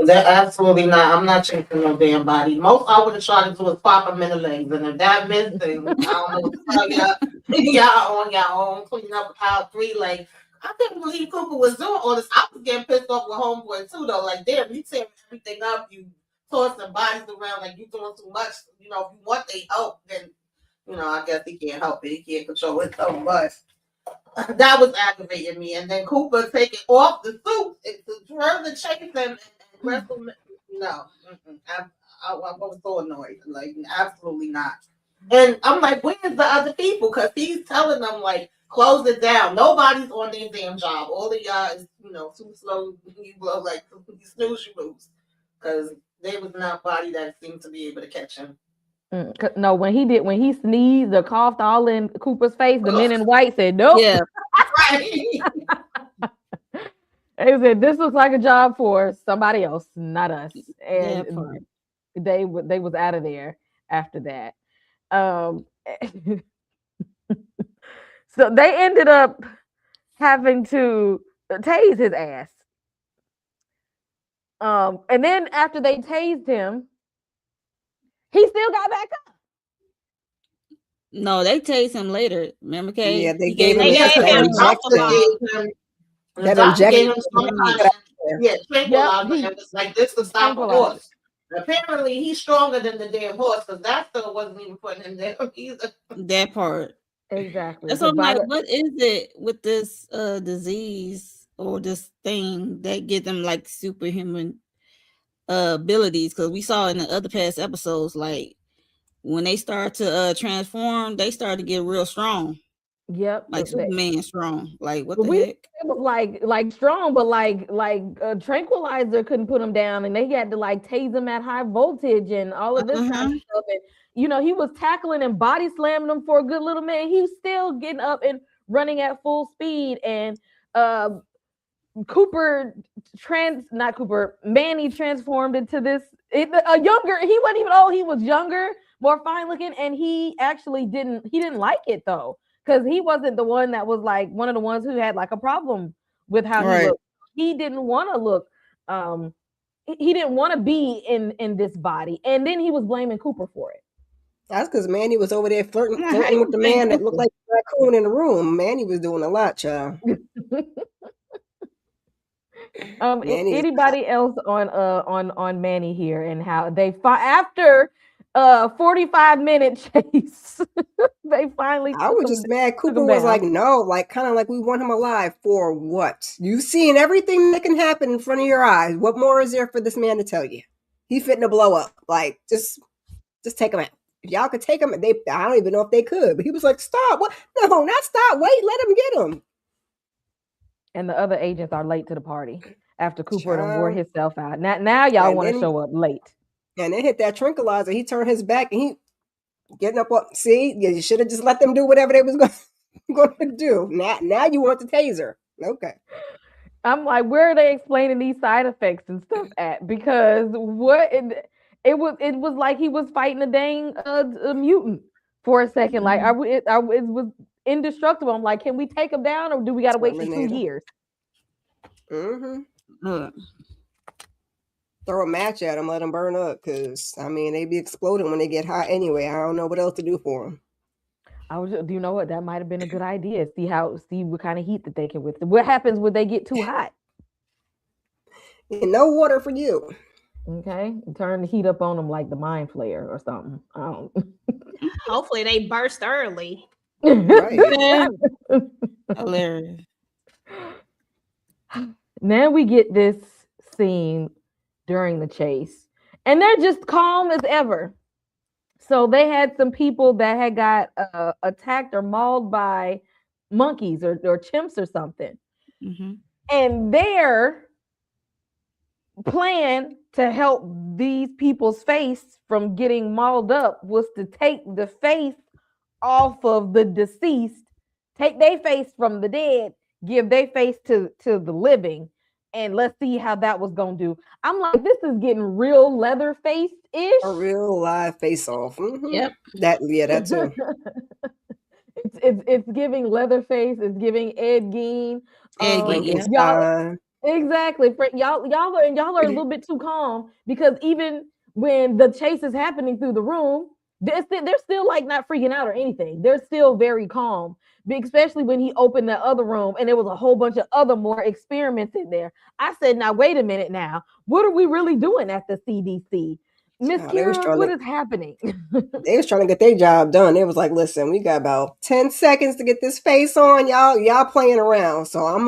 That absolutely not. I'm not chasing no damn body. Most I would have tried to do is pop them in the legs, and if that missing, I don't know what the hell y'all on your own cleaning up how 3 legs. I couldn't believe Cooper was doing all this. I was getting pissed off with Homeboy too, though. Like, damn, you tearing everything up, you tossing bodies around, like you doing too much. You know, if you want their help, then I guess he can't help it. He can't control it so much. That was aggravating me. And then Cooper taking off the suit to further chase him and wrestle. No, I was so annoyed. Like, absolutely not. And I'm like, where's the other people? Because he's telling them, like, close it down. Nobody's on their damn job. All of y'all is, too slow. You blow, like, you snooze, you lose. Because there was not body that seemed to be able to catch him. No, when he sneezed or coughed all in Cooper's face, the men in white said, nope. Yeah. They said, this looks like a job for somebody else, not us. And they was out of there after that. So they ended up having to tase his ass. And then after they tased him, he still got back up. No, they tased him later. Remember, Kay? Yeah, they gave him that injection. That injection. Tranquilizer. And was like, this to stop a horse. Apparently, he's stronger than the damn horse, because that still wasn't even putting him there either. That part. Exactly. That's what I'm like, what is it with this disease or this thing that get them like superhuman abilities? Because we saw in the other past episodes, like when they start to transform, they start to get real strong. Yep, like Superman strong. Like what the heck? It was like strong, but like tranquilizer couldn't put him down, and they had to like tase him at high voltage and all of this kind of stuff. And he was tackling and body slamming him for a good little minute. He was still getting up and running at full speed. And Manny transformed into this a younger. He wasn't even old. He was younger, more fine looking, and he actually didn't like it though. Because he wasn't the one that was like one of the ones who had like a problem with how he looked. He didn't want to look. He didn't want to be in this body, and then he was blaming Cooper for it. That's because Manny was over there flirting with the man that looked like a raccoon in the room. Manny was doing a lot, child. Anybody else on Manny here and how they after 45-minute chase they finally I was just mad Cooper was like, no, like kind of like we want him alive for what? You've seen everything that can happen in front of your eyes. What more is there for this man to tell you? He fitting to blow up. Like just take him out. If y'all could take him, I don't even know if they could, but he was like, stop. What? No, not stop. Wait, let him get him. And the other agents are late to the party after Cooper done wore himself out. Now y'all want to show up late. And then hit that tranquilizer. He turned his back and he getting up. See, you should have just let them do whatever they was going to do. Now you want the taser. Okay. I'm like, where are they explaining these side effects and stuff at? Because it was like he was fighting a dang a mutant for a second. Like it was indestructible. I'm like, can we take him down, or do we got to wait for 2 years? Throw a match at them, let them burn up, because they be exploding when they get hot anyway. I don't know what else to do for them. Do you know what? That might have been a good idea. See what kind of heat that they can with. What happens when they get too hot? And no water for you. Okay, turn the heat up on them like the Mind Flayer or something. I don't. Hopefully they burst early. Right. Hilarious. Now we get this scene during the chase, and they're just calm as ever. So they had some people that had got attacked or mauled by monkeys or chimps or something, and their plan to help these people's face from getting mauled up was to take the face off of the deceased, take their face from the dead, give their face to the living, and let's see how that was gonna do. I'm like, this is getting real Leatherface-ish. A real live face off. Yep. That too. It's giving Leatherface. It's giving Ed Gein. Y'all, exactly. Y'all are a little bit too calm, because even when the chase is happening through the room, They're still like not freaking out or anything. They're still very calm, especially when he opened the other room and there was a whole bunch of other more experiments in there. I said, now wait a minute now. What are we really doing at the CDC? Miss Oh, they was Kira, trying what to is happening? they was trying to get their job done. They was like, listen, we got about 10 seconds to get this face on. Y'all playing around. So I'm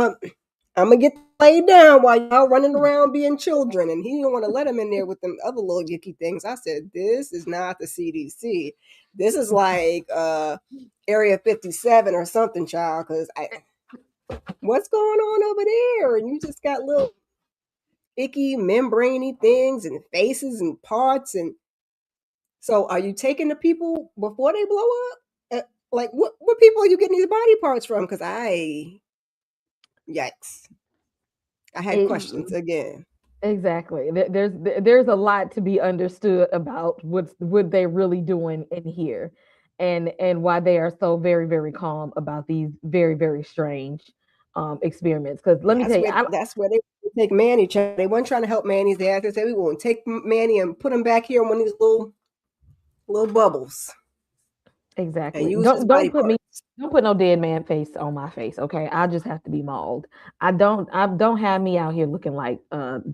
gonna get laid down while y'all running around being children. And he didn't want to let him in there with them other little yucky things. I said, this is not the CDC. This is like Area 57 or something, child. Because what's going on over there? And you just got little icky membraney things and faces and parts. And so are you taking the people before they blow up? Like what people are you getting these body parts from? Because yikes. I had It, questions again. exactly. There's a lot to be understood about what they're really doing in here, and why they are so very very calm about these very very strange experiments. Because let me tell you, That's where they take Manny. They weren't trying to help Manny's dad. They said we want to take Manny and put him back here on one of these little bubbles and exactly. use his body parts. Don't put no dead man face on my face, okay? I just have to be mauled. I don't have me out here looking like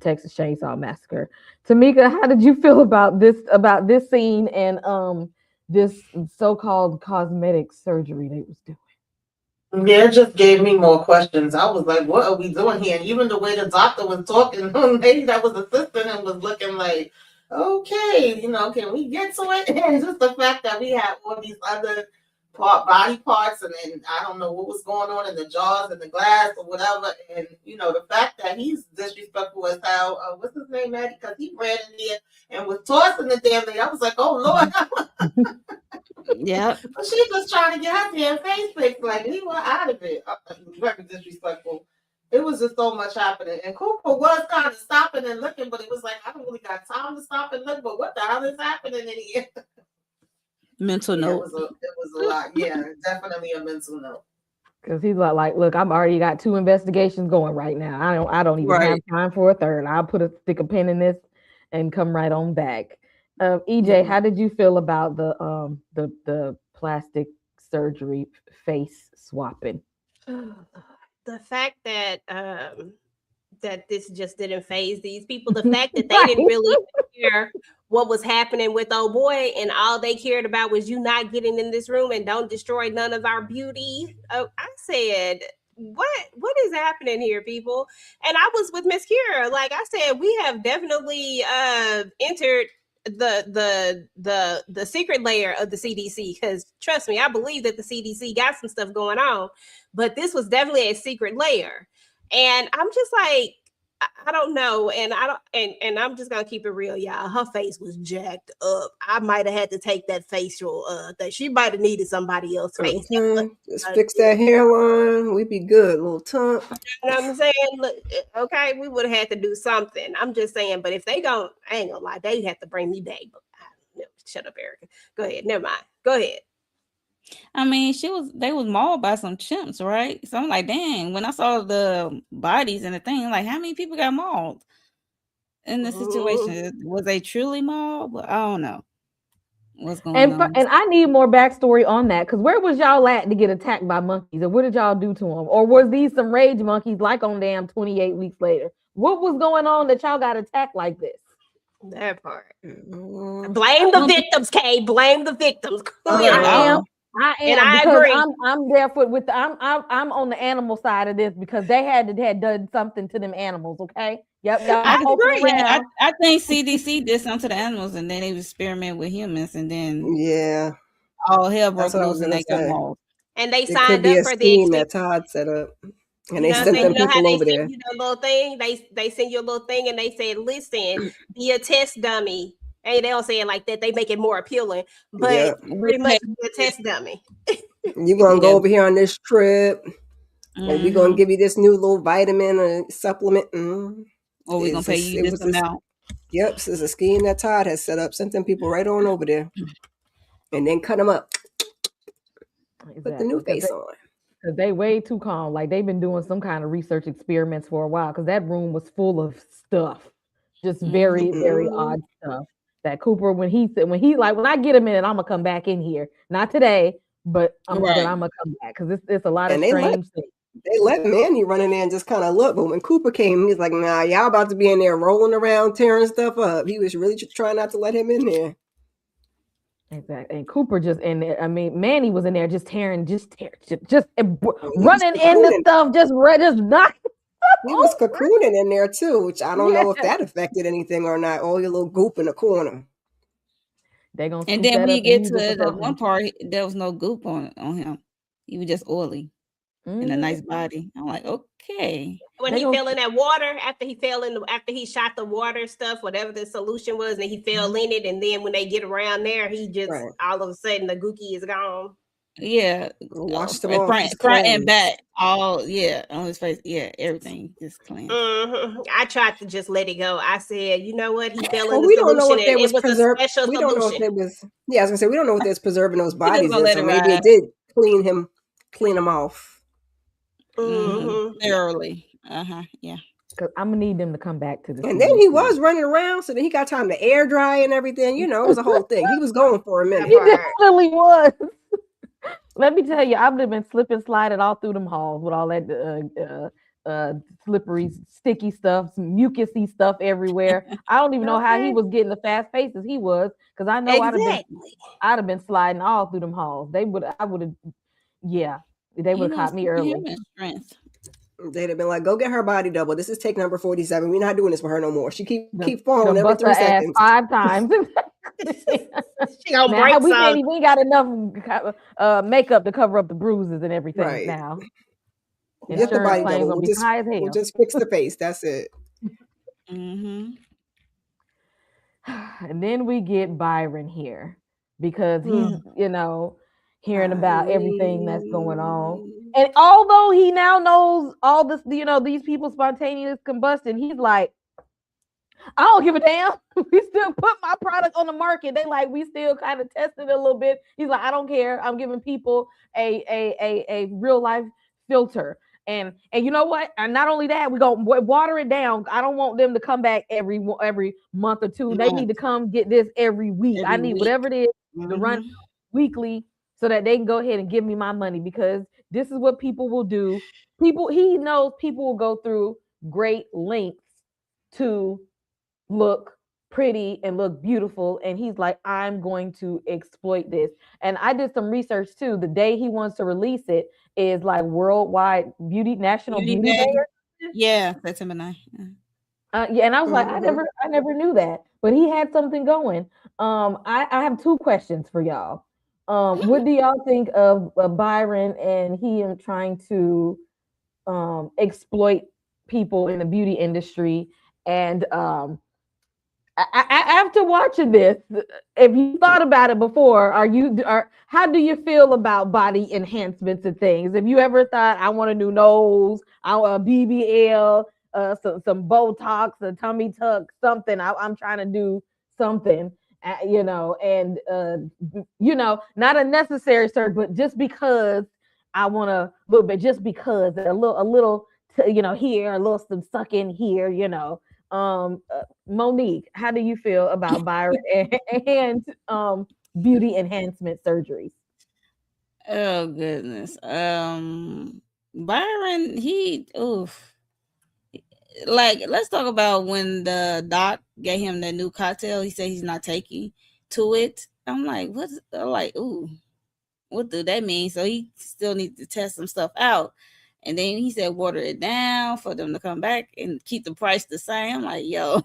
Texas Chainsaw Massacre. Tamika, how did you feel about this scene and this so-called cosmetic surgery they was doing? Yeah, it just gave me more questions. I was like, what are we doing here? And even the way the doctor was talking, the lady that was assisting him was looking like, okay, can we get to it? And just the fact that we had all these other body parts, and then I don't know what was going on in the jars and the glass or whatever. And, the fact that he's disrespectful as hell. What's his name, Maddie? Because he ran in there and was tossing the damn thing. I was like, oh, Lord. Yeah. But she just trying to get her damn face fixed. Like, he was out of it. Very disrespectful. It was just so much happening. And Cooper was kind of stopping and looking, but it was like, I don't really got time to stop and look, but what the hell is happening in here? Mental Yeah, note. it was a lot. Yeah, definitely a mental note. Because he's like, look, I'm already got 2 investigations going right now. I don't even have time for a third. I'll stick a pin in this and come right on back. EJ, how did you feel about the plastic surgery face swapping? The fact that that this just didn't phase these people, the fact that they Right. didn't really care what was happening with old boy, and all they cared about was you not getting in this room and don't destroy none of our beauty. I said, what is happening here, people? And I was with Miss Kira. Like I said, we have definitely entered the secret layer of the CDC, because trust me, I believe that the CDC got some stuff going on, but this was definitely a secret layer. And I'm just like, I don't know, and I don't, and I'm just gonna keep it real, y'all. Her face was jacked up. I might have had to take that facial. That she might have needed somebody else's face. Just fix that hairline. We'd be good, little tump. You know what I'm saying? Look, okay, we would have had to do something. I'm just saying, but if they don't, I ain't gonna lie, they have to bring me back. But shut up, Erica. Go ahead. Never mind. Go ahead. I mean, they was mauled by some chimps, right? So I'm like, dang, when I saw the bodies and the thing, I'm like, how many people got mauled in this situation? Was they truly mauled? But I don't know what's going on. And I need more backstory on that, because where was y'all at to get attacked by monkeys, and what did y'all do to them? Or was these some rage monkeys like on damn 28 weeks later? What was going on that y'all got attacked like this? That part. Blame the victims, Kay. Blame the victims. I am and because agree. I'm there I'm on the animal side of this, because they had done something to them animals. Okay, yep. I agree. I think CDC did something to the animals, and then they experiment with humans, and then all hell broke loose, and they got mauled. And they signed up for the scheme that Todd set up, and they sent them people over there. You know, little thing. They send you a little thing, and they said, "Listen, be a test dummy." Hey, they don't say it like that. They make it more appealing, but pretty much be a test dummy. You're gonna go over here on this trip, and we're gonna give you this new little vitamin or supplement. Or we're gonna pay you this amount. Yep, this is a scheme that Todd has set up. Sent them people right on over there, and then cut them up. Exactly. Put the new face on. Because they way too calm. Like they've been doing some kind of research experiments for a while, because that room was full of stuff. Just very, very odd stuff that Cooper, when he said, when I get a minute, I'm gonna come back in here. Not today, but I'm gonna come back because it's a lot of strange things. They let Manny run in there and just kind of look, but when Cooper came, he's like, "Nah, y'all about to be in there rolling around, tearing stuff up." He was really trying not to let him in there. Exactly, and Cooper just in there. I mean, Manny was in there just tearing, running into stuff, just knocking. He was cocooning in there too, which I don't know if that affected anything or not. Oh, your little goop in the corner. They gonna and then when you get to the one part, there was no goop on him. He was just oily and a nice body. I'm like, okay. When he fell in that water, after he shot the water stuff, whatever the solution was, and he fell in it, and then when they get around there, he just all of a sudden the gookie is gone. Yeah, washed him off, front and back, all on his face, everything just clean. I tried to just let it go. I said, you know what, he fell in the we solution. Don't know if there was a special we solution. don't know if there was. Yeah, I was gonna say we don't know if there's preserving those bodies. So maybe it did clean him off. Thoroughly. Yeah. Because I'm gonna need them to come back to the. And then he was running around, so then he got time to air dry and everything. You know, it was a whole thing. He was going for a minute. He definitely was. Let me tell you, I've been slipping, sliding all through them halls with all that slippery, sticky stuff, some mucusy stuff everywhere. I don't even know how he was getting the fast paces he was, because I know I'd have been sliding all through them halls. They would have caught me early. They'd have been like, "Go get her body double. This is take number 47. We're not doing this for her no more. She keep falling every 3 seconds, 5 times." She gonna break we ain't got enough makeup to cover up the bruises and everything now. Get the body double. We'll just fix the face. That's it. And then we get Byron here because he's hearing about everything that's going on. And although he now knows all this, these people spontaneous combustion, he's like, I don't give a damn. We still put my product on the market. They like, we still kind of tested it a little bit. He's like, I don't care. I'm giving people a real life filter. And you know what? And not only that, we go water it down. I don't want them to come back every month or two. They need to come get this every week. I need whatever it is to run weekly so that they can go ahead and give me my money, because this is what people will do. He knows people will go through great lengths to look pretty and look beautiful, and he's like, I'm going to exploit this. And I did some research too. The day he wants to release it is like worldwide National Beauty Day. Yeah, September 9th. And I was like, I never knew that, but he had something going. I have 2 questions for y'all. What do y'all think of Byron and him trying to exploit people in the beauty industry? And after watching this, if you thought about it before, how do you feel about body enhancements and things? Have you ever thought, I want a new nose, I want a BBL, some Botox, a tummy tuck, something? I'm trying to do something, and not a necessary surgery, but just because I want a little bit, just because a little, here, a little some suck in here, Monique, how do you feel about Byron and beauty enhancement surgeries? Oh goodness. Byron, let's talk about when the doc gave him that new cocktail. He said he's not taking to it. I'm like, what do that mean? So he still needs to test some stuff out. And then he said water it down for them to come back and keep the price the same. I'm like, yo,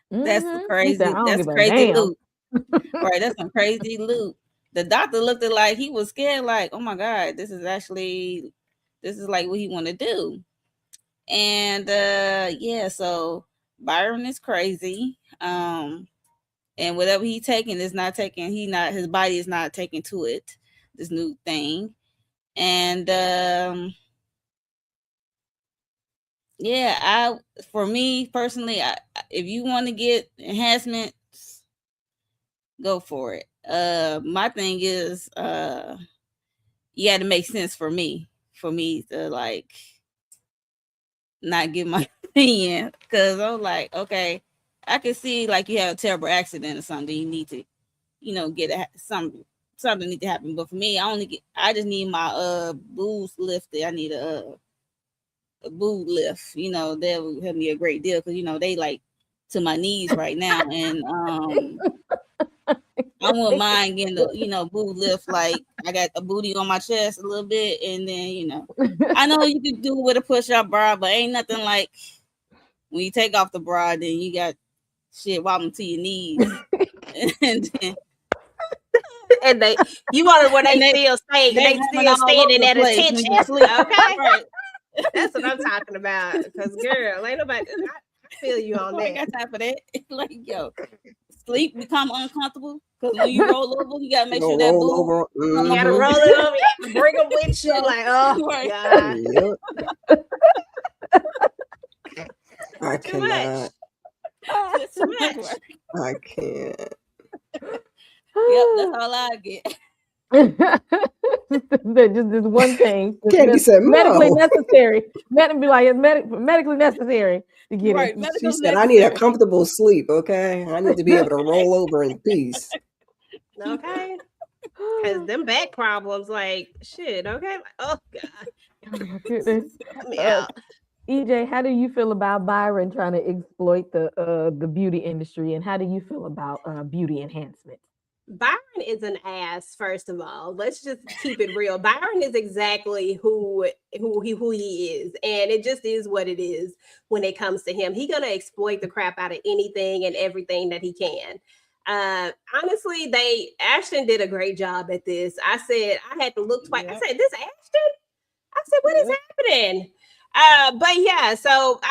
that's crazy. That's crazy loot. Right, that's some crazy loot. The doctor looked at like he was scared, like, oh my God, this is like what he want to do. And so Byron is crazy. And whatever he taking is not taking, his body is not taking to it, this new thing. And for me personally, if you want to get enhancements, go for it. My thing is, you had to make sense for me to like not give my opinion, because I'm like, okay, I can see like you have a terrible accident or something. You need to, get something need to happen. But for me, I just need my boobs lifted. I need a boob lift. That would help me a great deal because they like to my knees right now, and I wouldn't mind getting the boob lift. Like I got a booty on my chest a little bit, and then I know you can do it with a push-up bra, but ain't nothing like when you take off the bra, then you got shit wobbling to your knees, and then And you want it where they still stay, they they roaming still all over standing the at place, attention. nigga. Sleep. Okay, Right. that's what I'm talking about. Because girl, ain't nobody. I feel you on I ain't that. got time for that. Like, yo, sleep become uncomfortable because when you roll over, you gotta make sure that roll boob. over. You gotta roll it over. You have to bring them with you. Like, oh Right. god, Yep. I too much. cannot. It's too much work. I can't. Yep, that's all I get. Just this one thing. Candy said, medically "No." necessary. Be like, it's medically necessary to get Right, it. She medical said, "I need a necessary. comfortable sleep. Okay, I need to be able to roll over in peace." Okay, because them back problems, like shit. Okay, like, oh god, Oh my goodness. help me out. EJ, how do you feel about Byron trying to exploit the beauty industry, and how do you feel about beauty enhancement? Byron is an ass. First of all, let's just keep it real. Byron is exactly who he is, and it just is what it is when it comes to him. He's gonna exploit the crap out of anything and everything that he can. Honestly, Ashton did a great job at this. I said I had to look twice. I Yep. said, "This Ashton?" I said, "What is Yep. happening?" But yeah, so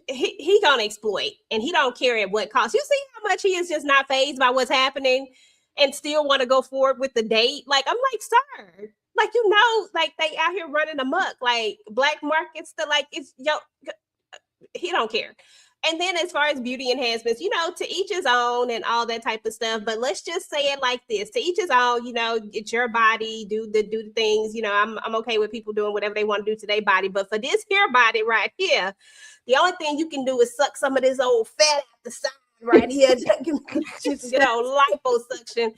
he gonna exploit, and he don't care at what cost. You see how much he is just not phased by what's happening, and still want to go forward with the date. Like I'm like, sir, like like they out here running amok, like black markets. Like it's he don't care. And then as far as beauty enhancements, to each his own and all that type of stuff. But let's just say it like this: to each his own. It's your body, do the things. I'm okay with people doing whatever they want to do to their body. But for this here body right here, the only thing you can do is suck some of this old fat out the side right here. Just liposuction.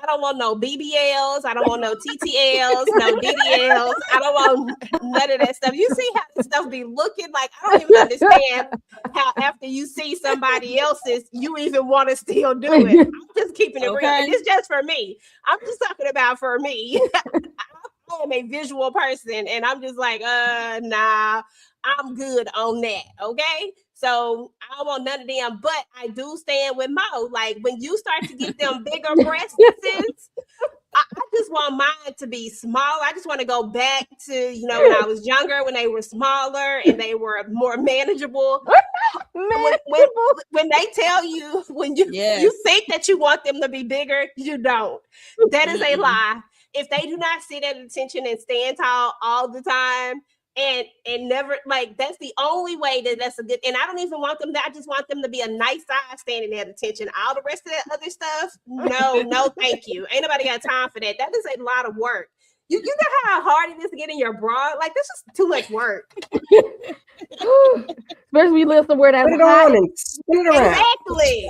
I don't want no BBLs. I don't want no TTLs, no DDLs. I don't want none of that stuff. You see how this stuff be looking like? I don't even understand how after you see somebody else's, you even want to still do it. I'm just keeping it real. Okay. And it's just for me. I'm just talking about for me. I am a visual person, and I'm just like, nah, I'm good on that. Okay. So I don't want none of them, but I do stand with Mo. Like when you start to get them bigger breasts, I just want mine to be small. I just want to go back to, when I was younger, when they were smaller and they were more manageable. When they tell you, when you think that you want them to be bigger, you don't. That is a lie. If they do not sit at attention and stand tall all the time, and never, like, that's the only way that's a good. And I don't even want them I just want them to be a nice size standing at attention. All the rest of that other stuff, no thank you. Ain't nobody got time for that. That is a lot of work. You know how hard it is to get in your bra? Like, that's just too much work. Especially when you live somewhere that's Put it hot. on and spin it around. Exactly.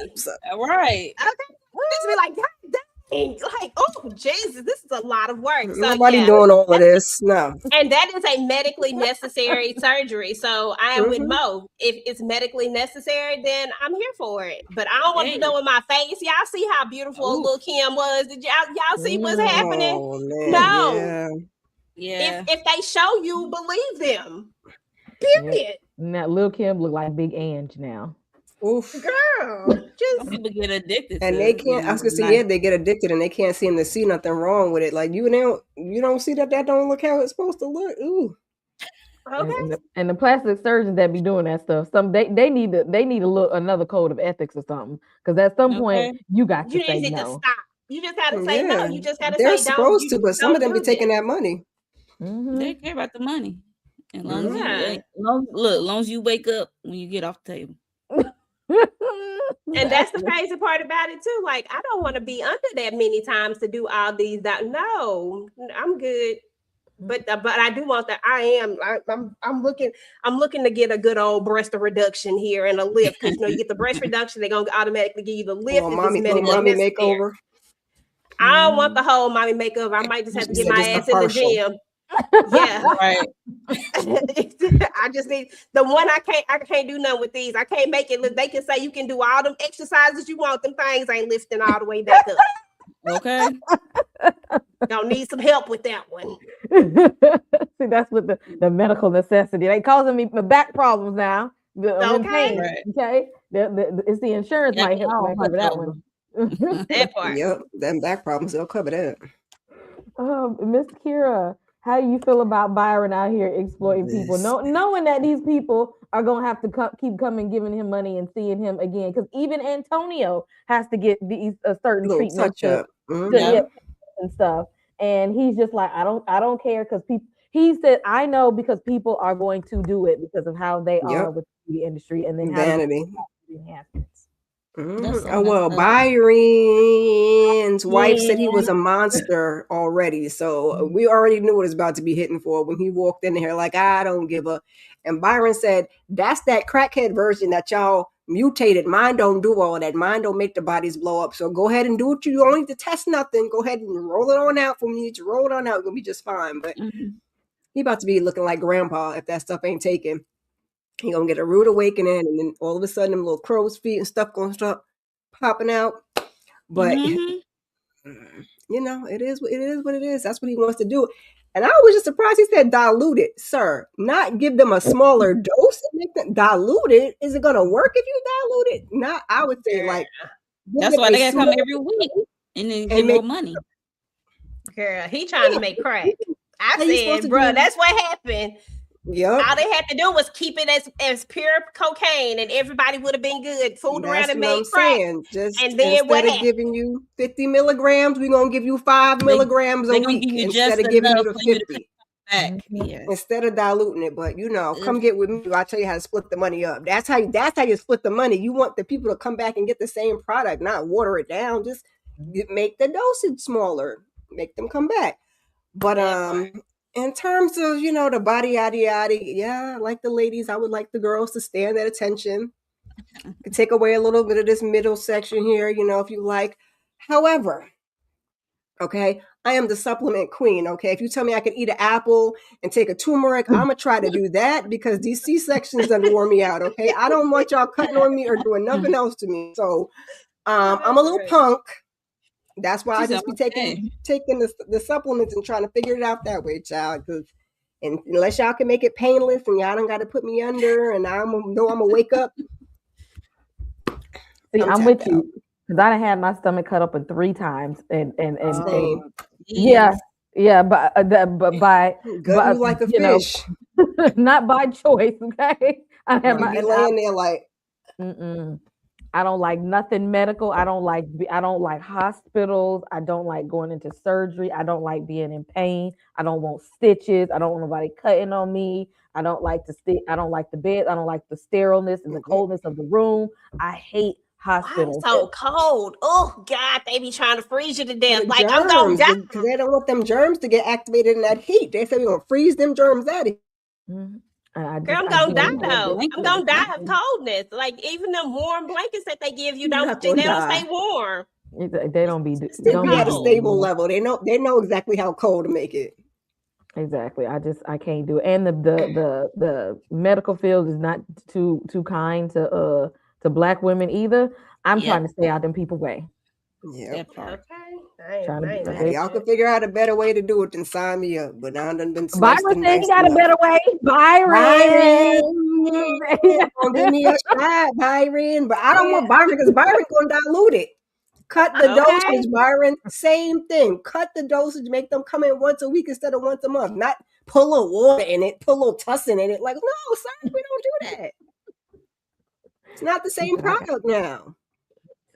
Right. Okay. Just be like, God dang. Like, oh Jesus, this is a lot of work. So, Nobody doing all of this. No. And that is a medically necessary surgery. So I am with Mo. If it's medically necessary, then I'm here for it. But I don't want to do it with my face. Y'all see how beautiful Lil' Kim was? Did y'all see what's happening? Oh, man. No. Yeah. If they show you, believe them. Period. Now Lil' Kim look like Big Ange now. Oof. Girl, Some people get addicted and to they can't. I was gonna say, they get addicted, and they can't seem to see nothing wrong with it. Like you don't see that don't look how it's supposed to look. Ooh. Okay. And the plastic surgeons that be doing that stuff, they need to look another code of ethics or something. Because at some point you got to say need no. to stop. You just got to say no. You just got to They're say don't. supposed to, but some of them be taking that money. They care about the money. And long as you wake up when you get off the table. And that's the crazy part about it too. Like, I don't want to be under that many times to do all these. No, I'm good. But I do want that. I'm looking to get a good old breast reduction here and a lift, because you get the breast reduction, they're gonna automatically give you the lift if it's little medically mommy necessary. makeover. I don't want the whole mommy makeover. I might just have to She get said my just the ass in the partial. gym. Yeah. Right. I just need the one. I can't do nothing with these. I can't make it look. They can say you can do all them exercises you want. Them things ain't lifting all the way back up. Okay. Gonna need some help with that one. See, that's what the medical necessity. They causing me my back problems now. I'm in Okay. pain. Right. Okay, it's the insurance Yeah, might help I'll might hunt cover that over. one. That part. Yep, them back problems, they'll cover that. Miss Kira, how do you feel about Byron out here exploiting people, knowing that these people are gonna have to keep coming, giving him money and seeing him again? Because even Antonio has to get these certain Little treatments touch up. Yeah. and stuff, and he's just like, I don't care, because people. He said, I know, because people are going to do it because of how they are Yep. with the beauty industry, and then how Vanity. enhancements. That's Oh, well, up. Byron's wife said he Yeah. was a monster already. So we already knew what it was about to be hitting for when he walked in here like, I don't give a. And Byron said, that's that crackhead version that y'all mutated. Mine don't do all that. Mine don't make the bodies blow up. So go ahead and do what you don't need to test nothing. Go ahead and roll it on out for me. Just roll it on out. It's going to be just fine. But he about to be looking like grandpa if that stuff ain't taken. He gonna get a rude awakening, and then all of a sudden, them little crow's feet and stuff gonna start popping out. But it is what it is. That's what he wants to do. And I was just surprised he said diluted, sir. Not give them a smaller dose and make them diluted. Is it gonna work if you dilute it? Not. I would say like. That's why they gotta come every week and then get more money. Girl, he trying to make crack. I said, bro, that's what happened. Yep. All they had to do was keep it as pure cocaine, and everybody would have been good. Fooled around and made crack. Just and then instead of giving you 50 milligrams, we're gonna give you 5 milligrams a week instead of giving you the 50. Instead of diluting it. But come get with me. I'll tell you how to split the money up. That's how you split the money. You want the people to come back and get the same product, not water it down. Just make the dosage smaller. Make them come back. But in terms of, the body, yada, yada, yeah, like the ladies, I would like the girls to stand at attention. Could take away a little bit of this middle section here, if you like. However, okay, I am the supplement queen, okay? If you tell me I can eat an apple and take a turmeric, I'm going to try to do that because these C-sections done wore me out, okay? I don't want y'all cutting on me or doing nothing else to me. So I'm a little punk. That's why I just be taking the supplements and trying to figure it out that way, child. Because unless y'all can make it painless and y'all don't got to put me under, and I'm gonna wake up. See, I'm with you because I done had my stomach cut open 3 times, and yeah, but by you like a fish, not by choice. Okay, I have my laying there like. I don't like nothing medical. I don't like hospitals. I don't like going into surgery. I don't like being in pain. I don't want stitches. I don't want nobody cutting on me. I don't like I don't like the bed. I don't like the sterileness and the coldness of the room. I hate hospitals. Why so cold? Oh God, they be trying to freeze you to death. Like germs, I'm gonna die because they don't want them germs to get activated in that heat. They say we're gonna freeze them germs out of here. I'm gonna die though. I'm gonna die of coldness. Like even them warm blankets that they give you don't stay warm. They don't be still be at a stable level. They know exactly how cold to make it. Exactly. I can't do it. And the medical field is not too kind to Black women either. I'm trying to stay out them people way. Yeah. Okay. Y'all can figure out a better way to do it than sign me up. But I done been sliced. Byron said he got a better way. Byron. Give me a shot, Byron. But I don't want Byron because Byron gonna dilute it. Cut the dosage, Byron. Same thing. Cut the dosage. Make them come in once a week instead of once a month. Not put a little water in it, put a little tussin in it. Like, no, sir, we don't do that. It's not the same product now.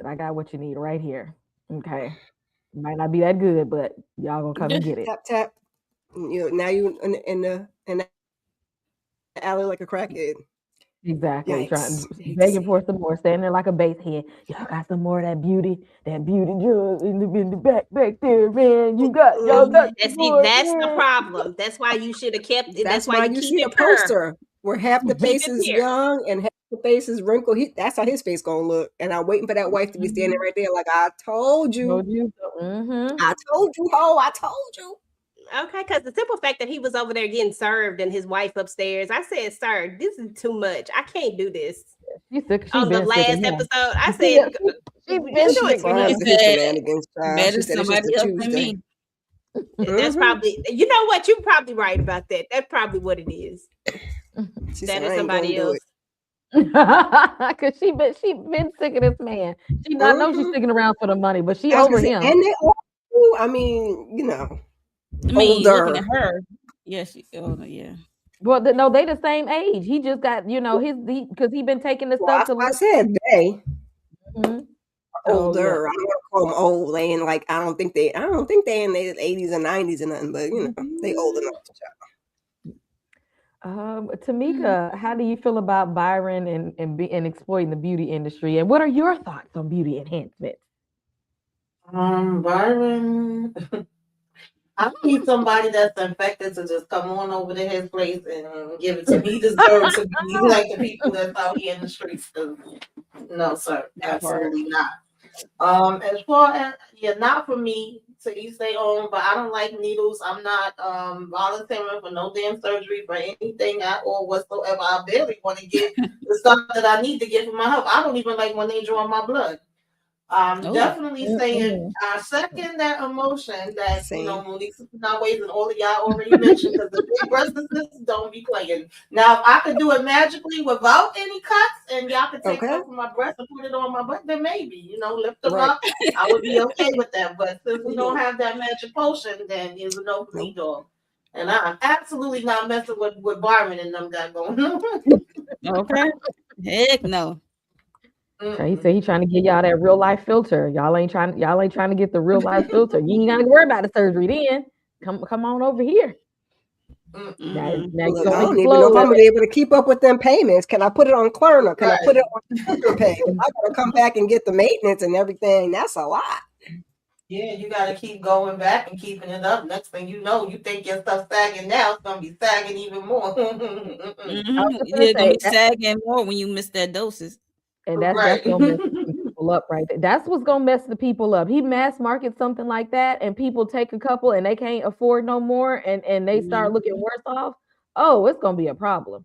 I got what you need right here. Okay. Might not be that good, but y'all gonna come and get it. Tap tap. Now you in the alley like a crackhead. Exactly. Yikes. Trying Hate to begging see for it. some more, standing there like a base head. Y'all got some more of that beauty drug in the back there, man. Y'all got Mhm. some And see, more, that's the man. problem. That's why you should have kept it. That's That's why why you you keep see it a pure. poster where half the Keep face it is pure. young and half the face is wrinkled. That's how his face gonna look. And I'm waiting for that wife to be standing right there, like I told you, Told you so. Mm-hmm. I told you, ho, I told you. Okay, because the simple fact that he was over there getting served and his wife upstairs, I said, "Sir, this is too much. I can't do this." She On the been sick of last him. episode, I Yeah, said, she "You been She doing sick too of much." cries She to him. his said, shenanigans, child. She better said it's just somebody a else than Tuesday. me. That's Hmm. probably, you know what? You're probably right about that. That's probably what it is. She That said is I ain't gonna somebody do else. it. Cause she been sick of this man. She not know she's Hmm. sticking around for the money, but she I was gonna over say, him. and they all do. I mean, I mean, looking at older. her, yeah, yeah. Well, no, they the same age. He just got because he been taking the Well, stuff that's to why I look. said they Mhm. are So yeah. older. I don't want to call them old. They ain't like I don't think they in their 80s and 90s or nothing. But they old enough. Tamika, how do you feel about Byron and exploiting the beauty industry? And what are your thoughts on beauty enhancement? Byron. I need somebody that's infected to just come on over to his place and give it to me. He deserves to be like the people that's out here in the streets. 'Cause no, sir, That part. absolutely not. As far as yeah, not for me to each their own, but I don't like needles. I'm not volunteering for no damn surgery for anything at all whatsoever. I barely want to get the stuff that I need to get for my health. I don't even like when they draw my blood. I'm Oh, definitely saying Mm-mm. I second that emotion that Same. Monique Naways and all of y'all already mentioned because the big breast sisters don't be playing. Now, if I could do it magically without any cuts and y'all could take Okay. stuff from my breast and put it on my butt, then maybe, lift them Right. up, I would be okay with that. But since we don't Mhm. have that magic potion, then it's a no for me, Nope. dog. And I'm absolutely not messing with what Byron and them got going on. okay. Heck no. Okay, he Mm-mm. said he trying to get y'all that real life filter. Y'all ain't trying to get the real life filter. You ain't gotta worry about the surgery then. Come on over here. Mm-mm. Mm-mm. Now you Look, I gonna don't even know if explode. I'm gonna be able to keep up with them payments. Can I put it on Klarna? Can I put Right. it on Pay? I gotta come back and get the maintenance and everything. That's a lot. Yeah, you got to keep going back and keeping it up. Next thing you know, you think your stuff's sagging now, it's going to be sagging even more. Mm-mm. I was Mm-hmm. just gonna You're gonna say be sagging more when you miss that doses. and that's Right. gonna mess some people up right there. That's what's gonna mess the people up. He mass markets something like that, and people take a couple and they can't afford no more, and they start looking Mhm. worse off. Oh, it's gonna be a problem.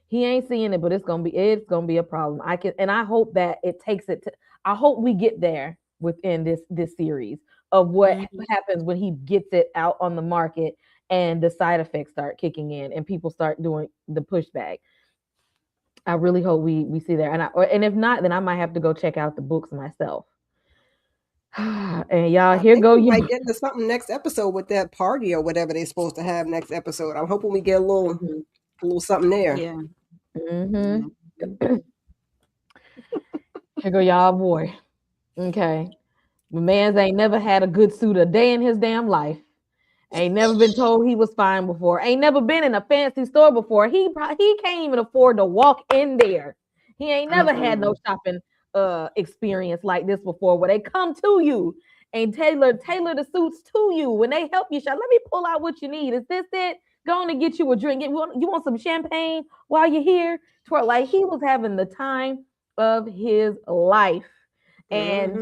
He ain't seeing it, but it's gonna be a problem. I hope that it takes it to. I hope we get there within this series of what Mhm. happens when he gets it out on the market and the side effects start kicking in and people start doing the pushback. I really hope we see that. And if not, then I might have to go check out the books myself. And y'all, I here think go we you. might get into something next episode with that party or whatever they're supposed to have next episode. I'm hoping we get Mhm. a little something there. Yeah. Hmm. Yeah. Here go y'all, boy. Okay, the man's ain't never had a good suit a day in his damn life. Ain't never been told he was fine before. Ain't never been in a fancy store before. He can't even afford to walk in there. He ain't never had no Mm-mm. shopping experience like this before where they come to you and tailor the suits to you when they help you shop. Let me pull out what you need. Is this it? Going to get you a drink. You want some champagne while you're here? Like he was having the time of his life. And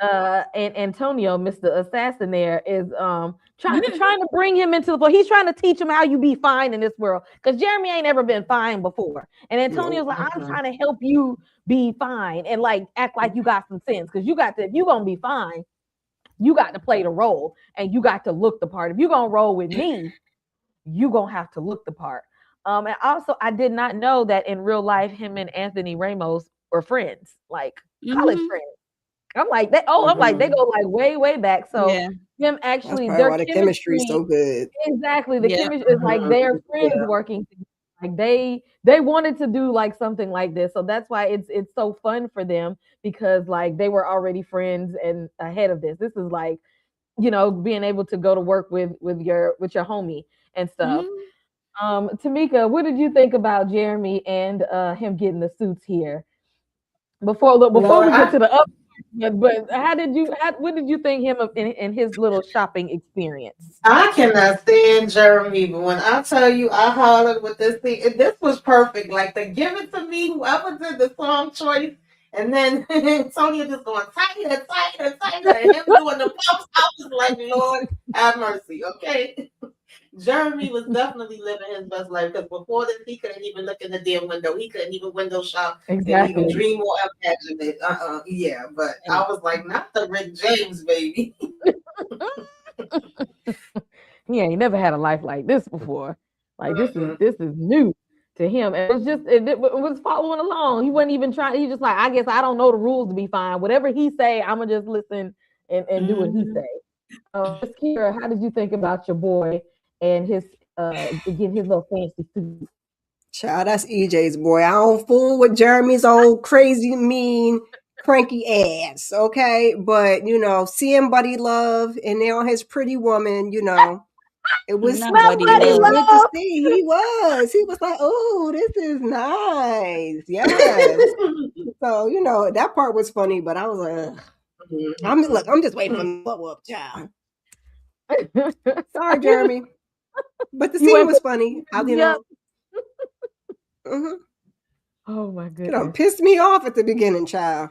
Hmm. and Antonio, Mr. Assassin there is trying to bring him into the floor. He's trying to teach him how you be fine in this world. Because Jeremy ain't ever been fine before. And Nope. Antonio's like, I'm Mm-mm. trying to help you be fine and like act like you got some sense. Because you got to, if you gonna be fine, you got to play the role and you got to look the part. If you're gonna roll with me, you gonna have to look the part. And also I did not know that in real life, him and Anthony Ramos were friends, like college Mhm. friends. I'm like they. Oh, I'm like they Mm-hmm. go like way, way back. So Yeah. them That's actually probably their why the chemistry is chemistry so good. exactly the Yeah. chemistry is like Mm-hmm. their friends Yeah. working together. Like they wanted to do like something like this. So that's why it's so fun for them because like they were already friends and ahead of this. This is like being able to go to work with your homie and stuff. Mhm. Tamika, what did you think about Jeremy and him getting the suits here? Before Lord, we get to the other, but what did you think him in his little shopping experience? I cannot stand Jeremy, but when I tell you I hollered with this thing, this was perfect. Like to give it to me, whoever did the song choice, and then Sonya just going tighter, tighter, tighter, and him doing the pumps. I was like, Lord, have mercy, okay? Jeremy was definitely living his best life because before this, he couldn't even look in the damn window. He couldn't even window shop and even Exactly. dream or imagine it. Yeah, but I was like, not the Rick James, baby. He ain't never had a life like this before. Like Mm-mm. this is new to him. And it was following along. He wasn't even trying. He just like, I guess I don't know the rules to be fine. Whatever he say, I'm gonna just listen and do what he Mhm. say. Miss Kira, how did you think about your boy and his getting his little fancy suit? Child, that's EJ's boy. I don't fool with Jeremy's old crazy, mean, cranky ass. Okay, but seeing Buddy Love and now his pretty woman, it was Not Not Buddy Buddy it's Love. good to Love. see. He was like, oh, this is nice. Yes. So that part was funny, but I was like, ugh. I'm just waiting for the blow up, child. Sorry, Jeremy, but the You scene went was for funny. How yep. mhm. Oh my It done goodness. pissed me off at the beginning, child.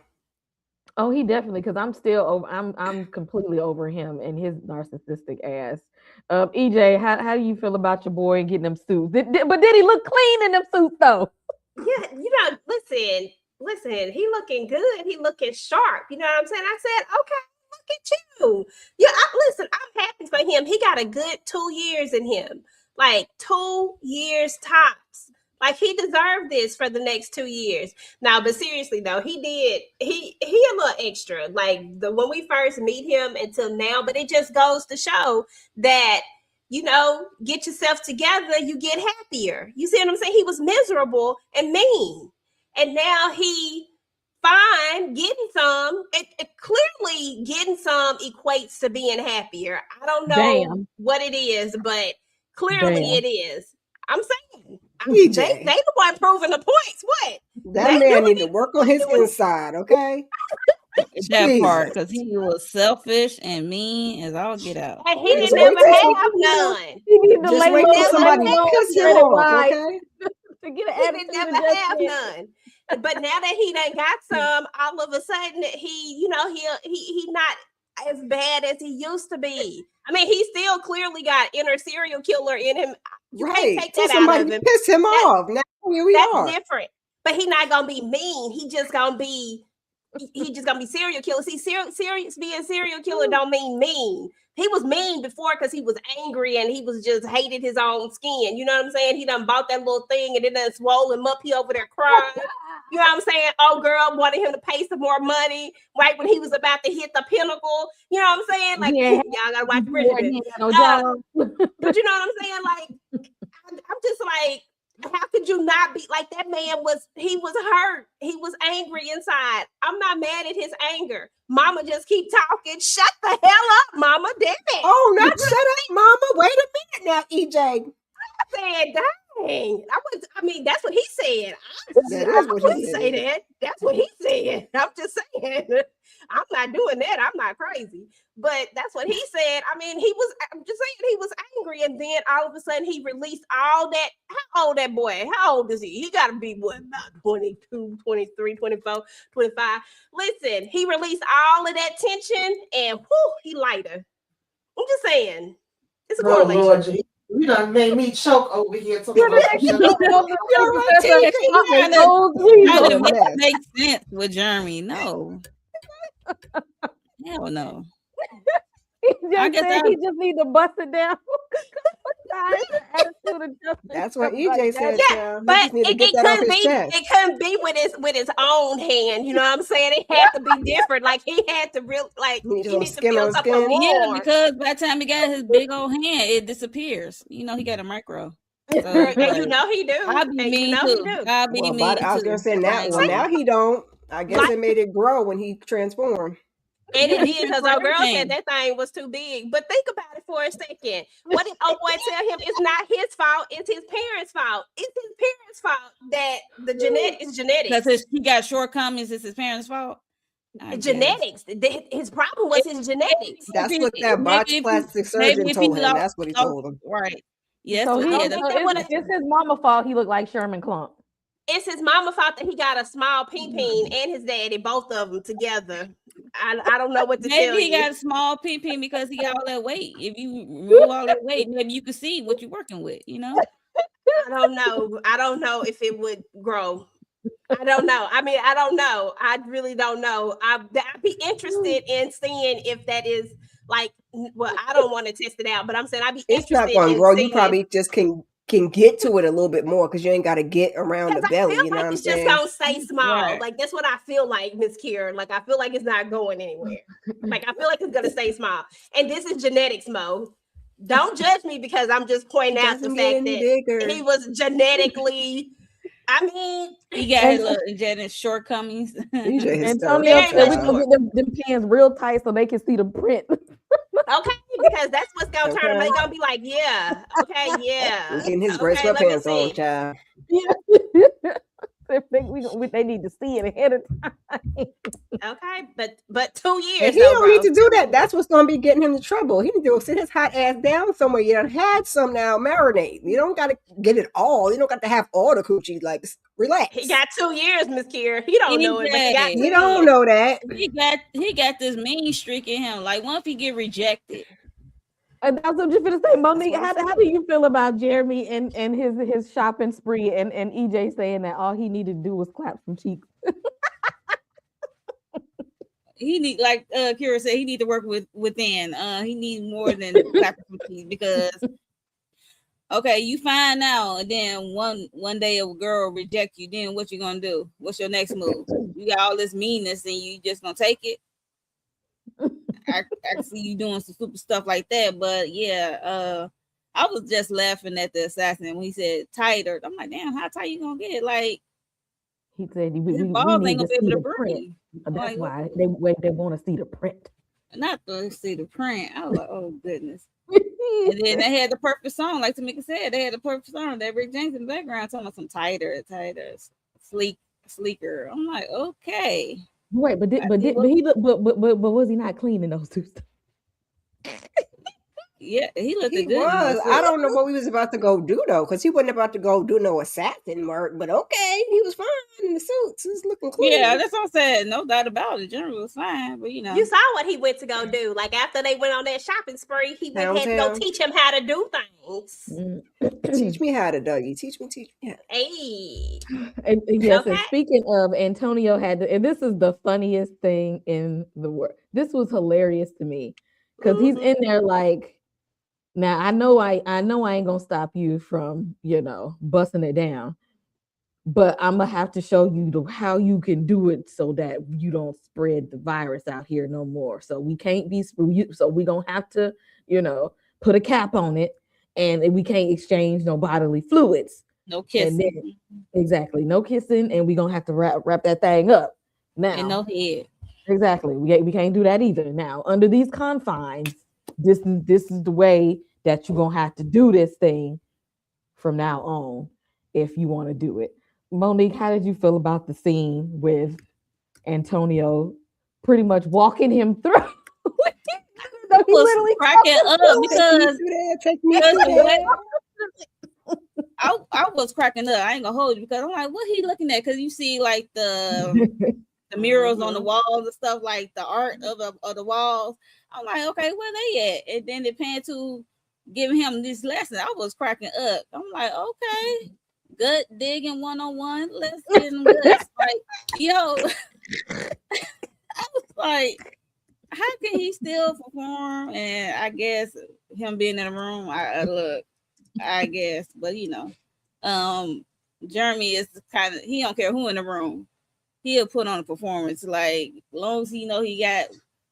Oh, he definitely because I'm still over. I'm completely over him and his narcissistic ass. EJ, how do you feel about your boy and getting them suits? But did he look clean in them suits though? Yeah, listen, he looking good. He looking sharp. You know what I'm saying? I said, okay, look at you. Yeah, listen, I'm happy for him. He got a good 2 years in him. Like 2 years tops. Like he deserved this for the next 2 years. Now, but seriously though, he a little extra. Like the when we first meet him until now, but it just goes to show that get yourself together, you get happier. You see what I'm saying? He was miserable and mean. And now he fine getting some. It clearly getting some equates to being happier. I don't know Damn, what it is, but clearly damn. it is. I'm saying they EJ, the one proving the points. What? that They man doing need to it. work on his Doing inside, okay? That part, Jesus. because he was selfish and mean as all get out. and he Just didn't wait ever till have some, none. He need to just lay wait low till and Never let somebody him go and piss have him get it none. off, right okay? to get an He didn't attitude never have adjustment. none. But now that he done got some, all of a sudden he not as bad as he used to be. I mean, he still clearly got inner serial killer in him. You can't Right. take Till that out somebody of him. piss him That off. Now here we that's are. different. But he not gonna be mean. He just gonna be serial killer. See, being serial killer don't mean mean. He was mean before because he was angry and he was just hated his own skin. You know what I'm saying? He done bought that little thing and it done swole him up. He over there crying. You know what I'm saying? Oh, girl wanted him to pay some more money right when he was about to hit the pinnacle. You know what I'm saying? Like, He ain't y'all gotta had watch before and Bridgerton. he ain't had no Uh, job. but you know what I'm saying? Like, I'm just like, how could you not be like that man he was hurt. He was angry inside. I'm not mad at his anger. Mama just keep talking. Shut the hell up, mama. Damn it. Oh, You not shut up, mama. Wait a minute now, EJ. said, dang. I mean, that's what he said. That I is what he wouldn't say said. that. That's what he said. I'm just saying. I'm not doing that. I'm not crazy. But that's what he said. I mean, I'm just saying he was angry. And then all of a sudden he released all that. How old that boy? How old is he? He got to be what, about 22, 23, 24, 25. Listen, he released all of that tension and whew, he lighter. I'm just saying. It's a Oh correlation. Lord, you done made me choke over here. Talking You done about make shut me up. choke over You're here, right, Professor. TJ. She I'm trying a to old trying You're to a weasel. mess. make sense with Jeremy. No, hell no. He I just guess said I he just need to bust it down. Guys, attitude adjustment. That's what Like EJ that. said, Yeah, child. He but just need to get it that off couldn't his be chest. with his own hand. You know what I'm saying? It had to be different. Like he had to real like He needs he some needs to skin feel on something skin. yeah, more. because by the time he got his big old hand, it disappears. You know, he got a micro, so Girl, it's and you like know he do. I'll be And you mean know he too. do. I'll be Well, but mean I was gonna too. say I now. ain't Well, gonna now lie. he don't. I guess Like it made it grow when he transformed. And it did, because our girl said everything. that thing was too big. But think about it for a second. What did old boy tell him? It's not his fault. It's his parents' fault. It's his parents' fault that the Because genetics. he got shortcomings. It's his parents' fault. I guess. Genetics. His problem was his genetics. That's what that botched plastic surgeon told him. That's what he told him. Right. Yes. So I don't so think that would've- it's his mama fault he looked like Sherman Klump. It's his mama fault that he got a small peen and his daddy, both of them together. I don't know what to tell Maybe he you. got a small peen because he got all that weight. If you remove all that weight, maybe you can see what you're working with. You know. I don't know. I don't know if it would grow. I don't know. I mean, I don't know. I really don't know. I'd be interested in seeing if that is like. Well, I don't want to test it out, but I'm saying I'd be It's interested not going to in grow. seeing. You probably just can get to it a little bit more because you ain't got to get around the Because I belly. feel You know like what I'm it's just saying? gonna stay small. Right. Like that's what I feel like, Miss Kier. Like I feel like it's not going anywhere. Like I feel like it's gonna stay small. And this is genetics, Mo. Don't judge me because I'm just pointing It out the doesn't fact get any that bigger. he was genetically. I mean, He got his little genetic shortcomings. He's just Antonio Very said much we gonna get them pants real tight so they can see the print. okay, because that's what's gonna turn him. Okay. They're gonna be like, yeah, okay, yeah. He's getting his gray Okay, let me sweatpants on, see. child. They need to see it ahead of time. Okay, but 2 years. And he though, don't need bro. to do that. That's what's going to be getting him in trouble. He need to go sit his hot ass down somewhere. You done had some now, marinate. You don't got to get it all. You don't got to have all the coochie. Like, relax. He got 2 years, Miss Kier. He don't know it, but he got 2 He don't years. know that. He got this mean streak in him. Like, what if he get rejected? And that's what I'm just gonna say, Monique. How do you feel about Jeremy and his shopping spree and EJ saying that all he needed to do was clap some cheeks? He need, like Kira said, he need to work within. He need more than clapping some cheeks because okay, you find out, and then one day a girl reject you. Then what you gonna do? What's your next move? You got all this meanness, and you just gonna take it? I see you doing some super stuff like that, but yeah, I was just laughing at the assassin when he said tighter. I'm like, damn, how tight you gonna get? Like, He said we balls need ain't to gonna be see able the to print. breathe. That's Like, why they want to see the print. Not to see the print. I was like, oh goodness. And then they had the perfect song, like Tamika said, they had the perfect song that Rick James in the background talking about some tighter, sleeker. I'm like, okay. Right, but was he not cleaning those two stuff? Yeah, he looked He good. was. I don't know what he was about to go do though, because he wasn't about to go do no assassin work. But okay, he was fine in the suits. He was looking clean. Yeah, that's what I said. No doubt about it. General was fine, but you know, You saw what he went to go do. Like after they went on that shopping spree, he had to go teach him how to do things. Teach me how to, Dougie. Teach me how. Hey. And yes, Okay. and speaking of, Antonio and this is the funniest thing in the world. This was hilarious to me because he's in there like, now I know I ain't gonna stop you from busting it down, but I'm gonna have to show you how you can do it so that you don't spread the virus out here no more. So we can't be so we gonna have to put a cap on it, and we can't exchange no bodily fluids. No kissing. And then, exactly, no kissing, and we're gonna have to wrap that thing up now. And no head. Exactly, we can't do that either. Now, under these confines, this is the way that you're gonna have to do this thing from now on if you want to do it. Monique, how did you feel about the scene with Antonio pretty much walking him through? I was cracking up because I was cracking up. I ain't gonna hold you because I'm like, what he looking at? Because you see like the murals on the walls and stuff, like the art of the walls. I'm like, okay, where they at? And then they pan to giving him this lesson. I was cracking up. I'm like, okay, good digging 101. Let's get him good. Like, yo, I was like, how can he still perform? And I guess him being in the room, I guess, but Jeremy is kind of, he don't care who in the room. He'll put on a performance, like long as he know he got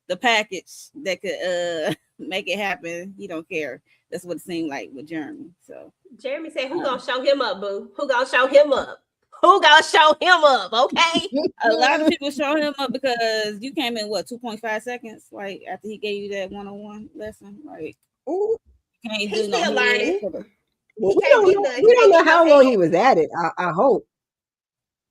the package that could make it happen. He don't care. That's what it seemed like with Jeremy. So Jeremy said, "Who gonna show him up, boo? Who gonna show him up? Who gonna show him up? Okay. A lot of people show him up because you came in 2.5 seconds, like after he gave you that 101 lesson. Like, Ooh. you can't He's do no still Hulu. learning. Well, He we can't don't get know. none. We He don't ain't know get no how long he head. was at it. I hope.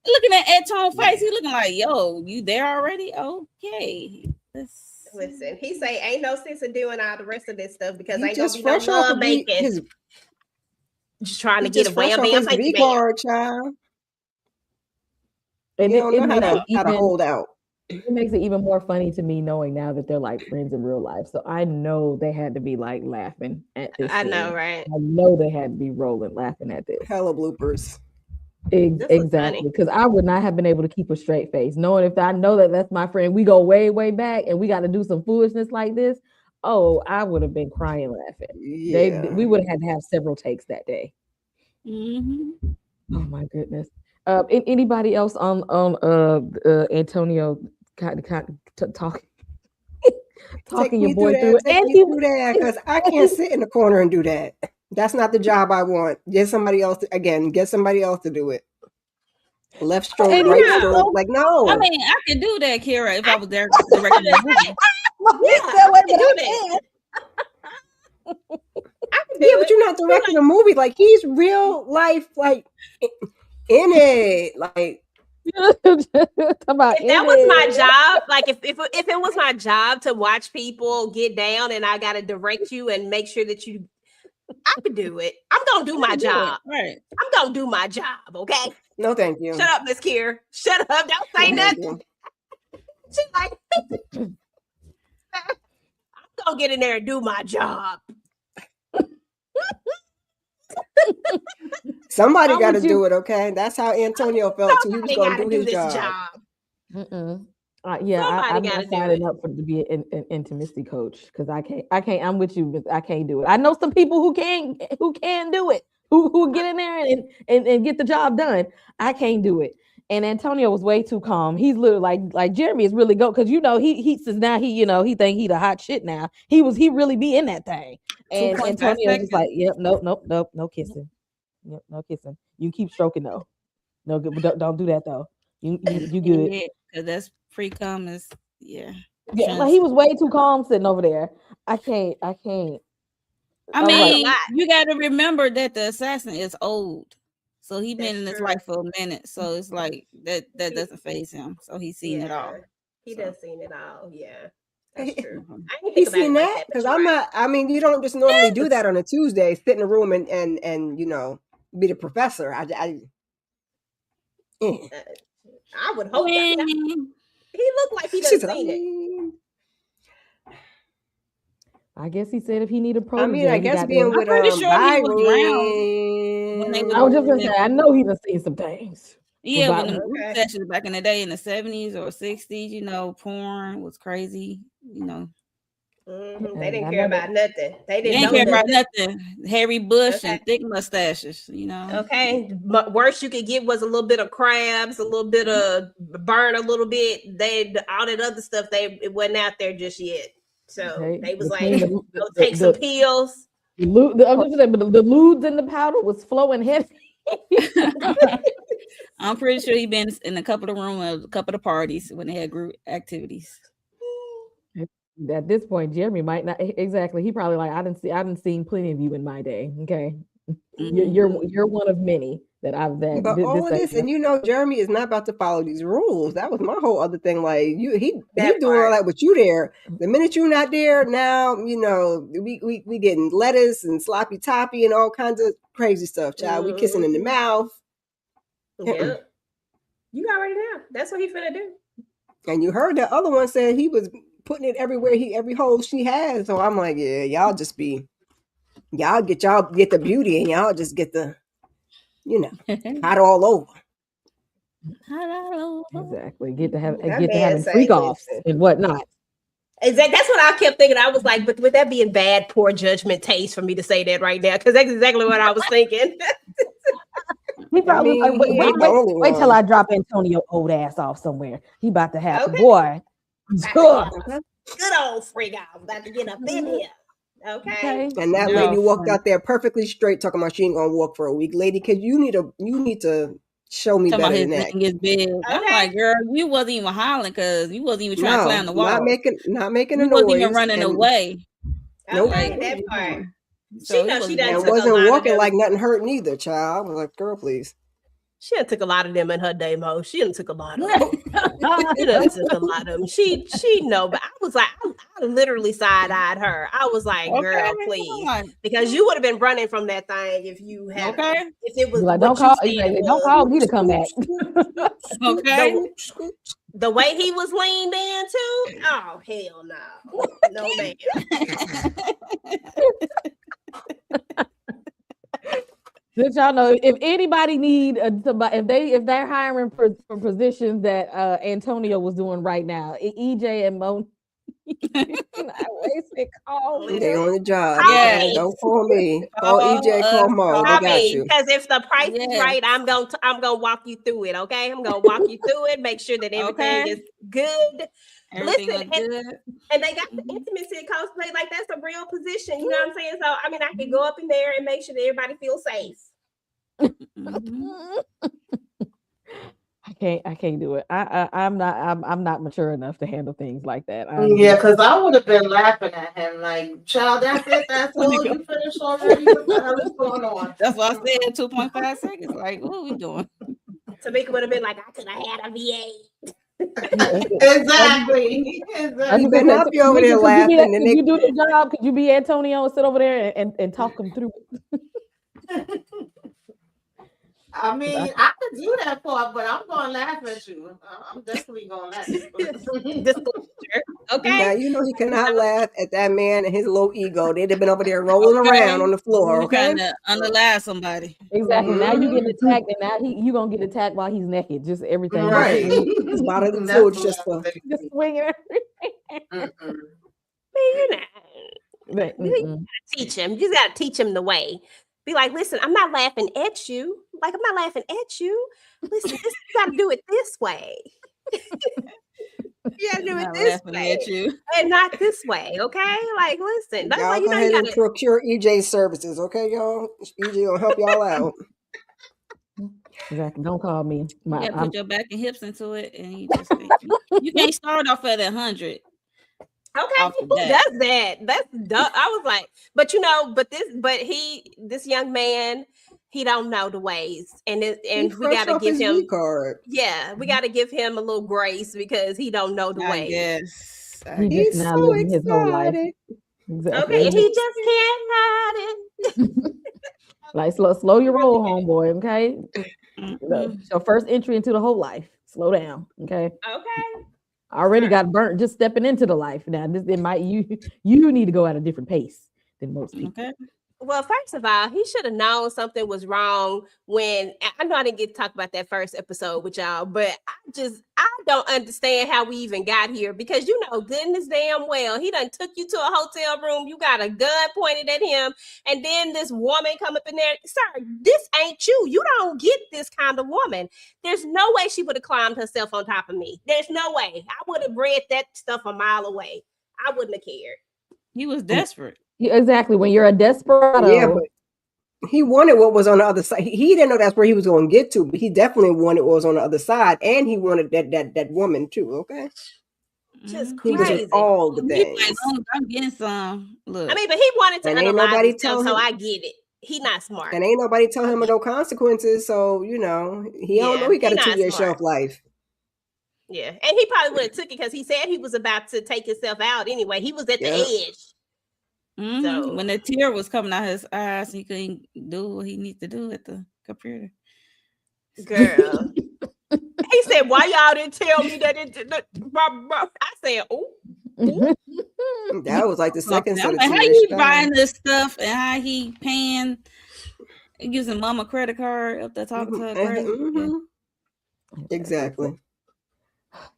Looking at Tone face, he looking like, yo, you there already? Okay. Listen, he say ain't no sense in doing all the rest of this stuff because He ain't gonna just be no fresh off love of making. his. Just trying He to get a just fresh wham off bam his thank you V man. card, child. And He don't know makes it how to even hold out. it makes it even more funny to me knowing now that they're like friends in real life. So I know they had to be like laughing at this I scene. know, right? I know they had to be rolling laughing at this. Hella bloopers. This was Exactly, funny. because I would not have been able to keep a straight face, knowing if I know that that's my friend. We go way, way back, and we got to do some foolishness like this. Oh, I would have been crying laughing. Yeah. We would have had to have several takes that day. Mm-hmm. Oh my goodness. Anybody else on Antonio talking talking your boy through it? Take And me he through that, because I and can't sit in the corner and do that. That's not the job I want. Get somebody else to do it. Left stroke, and he right was stroke. so Like, I no. mean, I could do that, Kira, if I was there directing the movie. he Yeah, said, I wait, can but do I that. I can do Yeah, but it. you're not directing a movie. Like, he's real life, like, in it. Like, can't. About If that was my it. job, like if it was my job to watch people get down and I gotta direct you and make sure that you I could do it. I'm gonna do I my could do it. job. Right. I'm gonna do my job, okay? no, thank you. Shut up, Miss Kier. Shut up. Don't No, say thank nothing. you. She's like, I'm gonna get in there and do my job. Somebody I'm got to with you. do it, okay? That's how Antonio felt too. He was Somebody going to gotta do do his this job. job. Mm-mm. Somebody I'm gotta not do signing it. up for to be an intimacy coach because I can't. I'm with you, but I can't do it. I know some people who can do it, who get in there and get the job done. I can't do it. And Antonio was way too calm. He's literally like Jeremy is really go because he says now he think he the hot shit now. He really be in that thing. And 2.5 Antonio's just like, seconds. yep, nope, no kissing. Yep, no kissing. You keep stroking though. No good, but don't do that though. You good. Yeah, because that's pre-com is, yeah. Yeah, like he was way too calm sitting over there. I can't. I was That's like, a lot. you got to remember that the assassin is old. So he been That's in his true. life for a minute. So it's like that doesn't phase him. So he's seen it all. Yeah. He So. does seen it all. Yeah. That's true. Mhm. I didn't think He's about it seen like that that, but because you're I'm right. not. I mean, you don't just normally do that on a Tuesday. Sit in a room and be the professor. I would I hope that. mean, He looked like he She done said, seen it. I guess he said if he need a I protege, guess he got being to. with pretty sure he was drowned when they Byron. was I was just gonna in say, I know he done seen some things. yeah, when About them group Okay. sessions back in the day in the 70s or 60s, porn was crazy, They didn't I care know that. about nothing. They They didn't ain't know care about nothing. nothing. Hairy bush Okay. and thick mustaches, Okay. Worst you could get was a little bit of crabs, a little bit of burn, a little bit. All that other stuff. It wasn't out there just yet. So they was like, Between go take some pills. I'm just saying, but the ludes in the powder was flowing heavy. I'm pretty sure he been in a couple of rooms, a couple of parties when they had group activities. At this point, Jeremy might not exactly. He probably like I didn't seen plenty of you in my day. Okay, you're one of many that I've that. But all of this, and Jeremy is not about to follow these rules. That was my whole other thing. Like he doing all that with you there. The minute you're not there, now we getting lettuce and sloppy toppy and all kinds of crazy stuff. Child, we kissing in the mouth. Yeah, you already know. That's what he finna do. And you heard the other one said he was putting it everywhere every hole she has. So I'm like, yeah, y'all get the beauty and y'all just get the hot all over. Exactly. Get to That having man freak say, offs and whatnot. Exactly. That's what I kept thinking. I was like, but would that be in bad, poor judgment taste for me to say that right now? Because that's exactly what I was thinking. He probably I mean, wait till I drop Antonio old ass off somewhere. He about to happen, Okay. boy. Good old freak out. About to get up in here. Okay. And that lady walked out there perfectly straight, talking about she ain't gonna walk for a week, lady. Because you need to Show me Talking better about his than that. ring is big. I'm like, girl, you wasn't even hollering because you wasn't even trying to climb the not wall. making a You wasn't even noise. running And away. nope. Like, Okay, what are that you part. doing? She So he knows she wasn't done doing and took a wasn't lot of walking them. like nothing hurt neither, child. I was like, girl, please. She done took a lot of them in her day, Mo. She done took a lot of them. She done took a lot of them. She know, but I was like, I literally side-eyed her. I was like, girl, okay. please. Like, Because you would have been running from that thing if you had okay. if it was Be like, what don't you call, said it don't was. call me to come back. Okay. The way he was leaned in too, oh hell no. No man. Did y'all know if anybody need somebody, if they're hiring for positions that Antonio was doing right now, EJ and Mo, I wasted call me. They on the job. Yes. Okay? Don't call me. Call Call EJ. Call Mo. They I got mean, you. because if the price is Yes. right, I'm gonna walk you through it. Okay, I'm gonna walk you through it. Make sure that everything Okay. is good. Everything Listen, was good. and they got the intimacy and cosplay. Like that's a real position. You know what I'm saying? So I mean, I could go up in there and make sure that everybody feels safe. Mhm. I can't do it. I'm not mature enough to handle things like that. Yeah, because I would have been laughing at him like, child, that's it, that's all, you finished already? What the hell is going on? That's why I said 2.5 seconds. Like, what are we doing? Tamika would have been like, I could have had a VA. Exactly. You better not be over there laughing. Could you do the job? Could you be Antonio and sit over there and talk them through it? I mean, I could do that part, but I'm going to laugh at you. I'm definitely going to laugh. Disclosure. Okay. Now you know he cannot laugh at that man and his low ego. They'd have been over there rolling around on the floor. You're Okay, trying to unalive somebody. Exactly. Now you get attacked, and now you gonna get attacked while he's naked. Just everything. right. It's bottom of the village just for Just swinging. Man, you know, But, you gotta teach him. You just gotta teach him the way. Be like, listen, I'm not laughing at you. Like, I'm not laughing at you. Listen, you gotta do it this way. You gotta do it Not this laughing way. at you. And not this way, okay? Like, listen, that's why y'all you go know ahead you and gotta procure EJ services. Okay, y'all. EJ will help y'all out. exactly. Don't call me. You gotta put your back and hips into it, and you just you can't start off at 100. Okay, who does that? That's dumb. I was like, but you know, but this young man, he don't know the ways, and we gotta give him card. Yeah, we gotta give him a little grace because he don't know the ways. Yes, he's not so living his whole life. excited. Exactly. Okay, and he just can't hide it. Like slow your roll, homeboy. Okay, it's your first entry into the whole life. Slow down. Okay. Okay. I already got burnt just stepping into the life. Now you need to go at a different pace than most people. Okay. Well, first of all, he should have known something was wrong when I know I didn't get to talk about that first episode with y'all, but I don't understand how we even got here because you know goodness damn well he done took you to a hotel room, you got a gun pointed at him, and then this woman come up in there. Sir, this ain't you. You don't get this kind of woman. There's no way she would have climbed herself on top of me. There's no way. I would have read that stuff a mile away. I wouldn't have cared. He was desperate. Exactly. When you're a desperado. Yeah, but he wanted what was on the other side. He didn't know that's where he was going to get to, but he definitely wanted what was on the other side, and he wanted that woman too. Okay, just he crazy. was all the things. Like, I'm getting some. Look, I mean, but he wanted to And ain't unalive nobody himself, tell so him- I get it. He not smart. And ain't nobody tell him no consequences, so you know he don't know he got a 2-year shelf life. Yeah, and he probably would have took it because he said he was about to take himself out anyway. He was at the edge. So when the tear was coming out his eyes, he couldn't do what he needs to do at the computer. Girl, he said, "Why y'all didn't tell me that?" I said, "Oh." That was like the second set of how he buying this stuff and how he paying using mama credit card up there talking to her crazy. Exactly.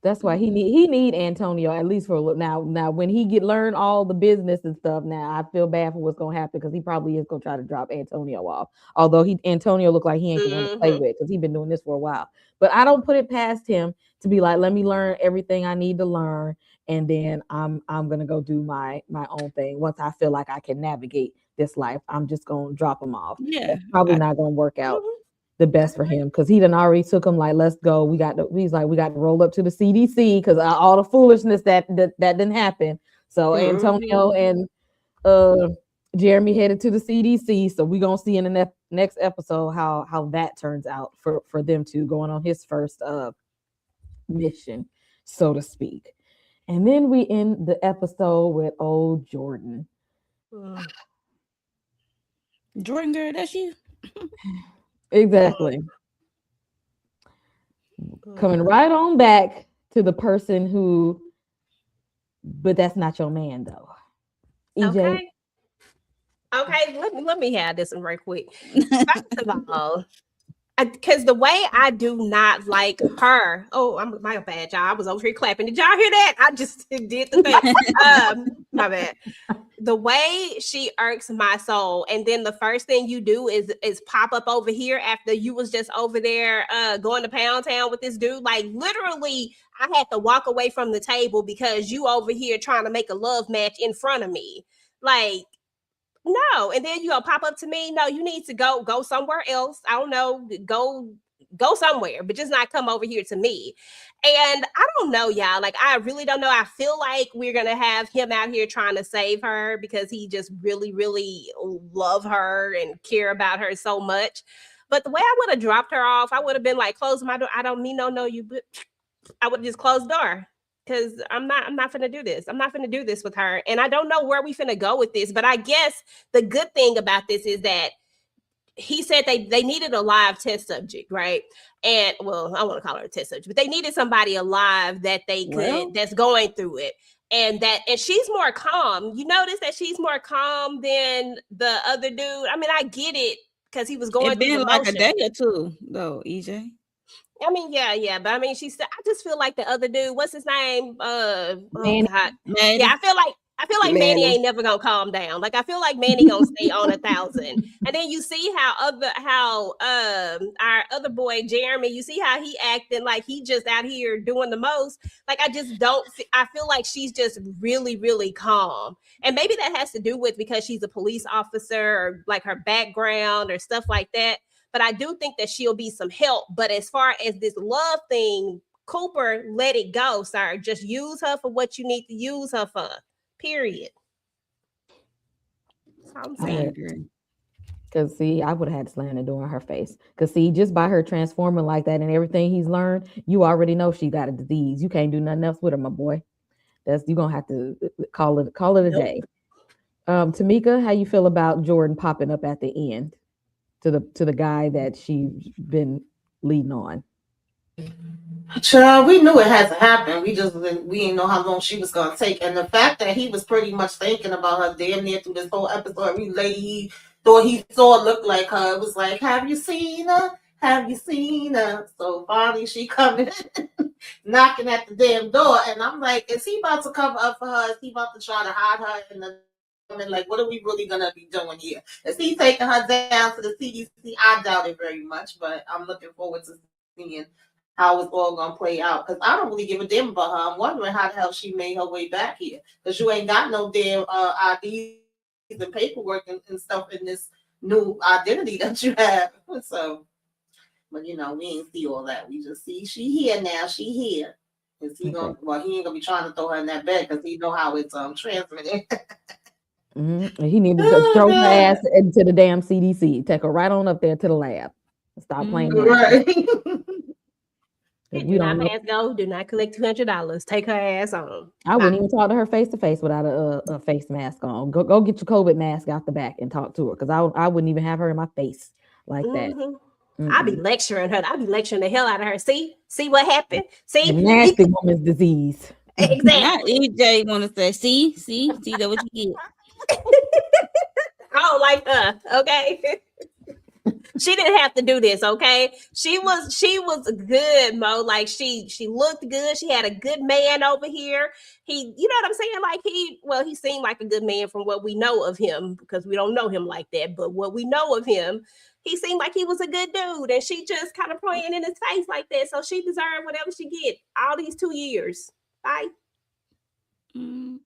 That's why he need Antonio at least for a little. Now when he learn all the business and stuff, now I feel bad for what's gonna happen because he probably is gonna try to drop Antonio off. Although Antonio look like he ain't the one to play with because he's been doing this for a while. But I don't put it past him to be like, let me learn everything I need to learn, and then I'm gonna go do my own thing. Once I feel like I can navigate this life, I'm just gonna drop him off. Yeah, That's probably not gonna work out. the best for him because he done already took him like, let's go. He's like, we got to roll up to the CDC because all the foolishness that didn't happen. So Antonio and uh Jeremy headed to the CDC. So we're gonna see in the next episode how that turns out for them two going on his first mission, so to speak. And then we end the episode with old Jordan. Jordan girl, that's you. Exactly. Coming right on back to the person who, but that's not your man though. EJ. Okay, let me have this one right quick. First of all, because the way I do not like her. Oh, I'm my bad, y'all. I was over here clapping. Did y'all hear that? I just did the thing. My bad. The way she irks my soul, and then the first thing you do is pop up over here after you was just over there going to Pound Town with this dude. Like literally, I had to walk away from the table because you over here trying to make a love match in front of me. Like no, and then you gonna pop up to me. No, you need to go somewhere else. I don't know, go somewhere, but just not come over here to me. And I don't know, y'all. Like I really don't know. I feel like we're gonna have him out here trying to save her because he just really, really love her and care about her so much. But the way I would have dropped her off, I would have been like, close my door. I don't mean no you, but I would have just closed the door. Because I'm not finna do this. I'm not finna do this with her. And I don't know where we finna go with this. But I guess the good thing about this is that he said they needed a live test subject, right? And well, I want to call her a test subject, but they needed somebody alive that they could that's going through it. And she's more calm. You notice that she's more calm than the other dude. I mean, I get it because he was going through been the like motion. a day or two though, EJ. I mean, yeah, but I mean, I just feel like the other dude. What's his name? Manny. God, Manny. yeah. I feel like Manny ain't never gonna calm down. Like I feel like Manny gonna stay on 1,000. And then you see how our other boy Jeremy. You see how he acting like he just out here doing the most. Like I just don't. I feel like she's just really, really calm. And maybe that has to do with because she's a police officer or like her background or stuff like that. But I do think that she'll be some help. But as far as this love thing, Cooper, let it go, sir. Just use her for what you need to use her for. Period. That's all I'm saying. Because see, I would have had to slam the door in her face. Because see, just by her transforming like that and everything he's learned, you already know she got a disease. You can't do nothing else with her, my boy. You're gonna have to call it a day. Tamika, how you feel about Jordan popping up at the end to the guy that she's been leading on? Child, we knew it had to happen. We didn't know how long she was gonna take, and the fact that he was pretty much thinking about her damn near through this whole episode. Every lady he thought he saw looked like her. It was like, have you seen her? Have you seen her? So finally, she coming, knocking at the damn door, and I'm like, is he about to cover up for her? Is he about to try to hide her in the? I mean, like, what are we really gonna be doing here? Is he taking her down to the CDC? I doubt it very much, but I'm looking forward to seeing how it's all gonna play out. Because I don't really give a damn about her. I'm wondering how the hell she made her way back here. Because you ain't got no damn IDs and paperwork and stuff in this new identity that you have. So, but we ain't see all that. We just see she here now. She here. Is he gonna? Well, he ain't gonna be trying to throw her in that bed because he know how it's transmitted. He needed to throw her ass into the damn CDC. Take her right on up there to the lab. Stop playing. Right. Do not pass go. Do not collect $200. Take her ass on. I wouldn't even talk to her face to face without a face mask on. Go get your COVID mask out the back and talk to her because I wouldn't even have her in my face like that. I'll be lecturing her. I'll be lecturing the hell out of her. See what happened? See, nasty woman's disease. Exactly. Not EJ want to say, see that what you get. I don't like her. Okay. She didn't have to do this, okay? She was good, Mo. Like she looked good. She had a good man over here. He, you know what I'm saying? Like he seemed like a good man from what we know of him because we don't know him like that. But what we know of him, he seemed like he was a good dude. And she just kind of playing in his face like that. So she deserved whatever she get all these 2 years. Bye.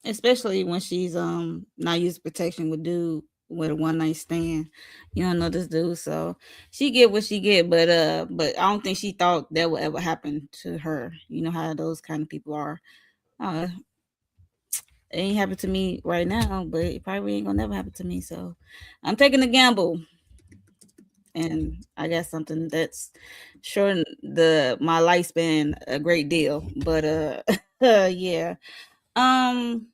Especially when she's not using protection with dude. with a one night stand. You don't know this dude, so she get what she get. But I don't think she thought that would ever happen to her. You know how those kind of people are. Uh, it ain't happened to me right now, but it probably ain't gonna never happen to me. So I'm taking a gamble, and I got something that's shorten the my lifespan a great deal. But yeah. Um,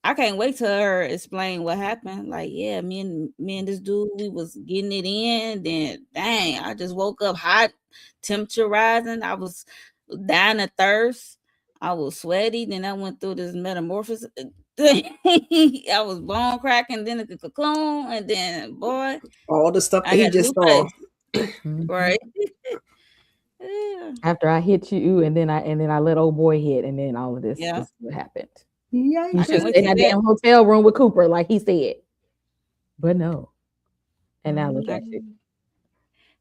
I can't wait till her explain what happened. Like, yeah, me and this dude, we was getting it in. Then, dang, I just woke up hot, temperature rising. I was dying of thirst. I was sweaty. Then I went through this metamorphosis. I was bone cracking, then a cocoon, and then boy, All the stuff that I he got a just new saw. face. Mhm. Right? Yeah. After I hit you, and then I let old boy hit, and then all of this Yeah. is what happened. Yeah. You I should can't stay wait to in hear that that. damn hotel room with Cooper, like he said. But no. And now look I, at you.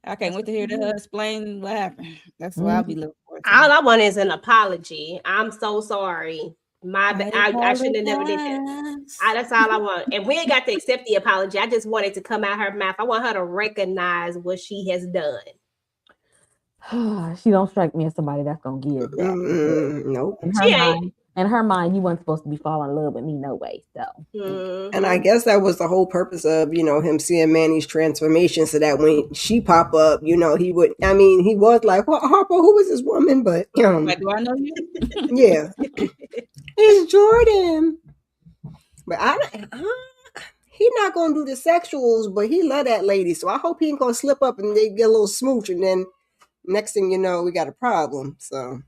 I can't That's wait to what hear you her do. explain what happened. That's what I'll be Mhm. looking forward to. All I want is an apology. I'm so sorry. I I shouldn't have never did that. apologize. That's all I want. And we ain't got to accept the apology. I just want it to come out her mouth. I want her to recognize what she has done. She don't strike me as somebody that's gonna give that because Nope. She ain't. in her mind, you weren't supposed to be falling in love with me no way. So And I Mm-hmm. guess that was the whole purpose of, him seeing Manny's transformation so that when she pop up, he would, I mean, he was like, well, Harper, who is this woman? But, Like, do I know you? yeah, it's Jordan. But he not going to do the sexuals, but he love that lady. So I hope he ain't going to slip up and they get a little smooch. And then next thing you know, we got a problem. So,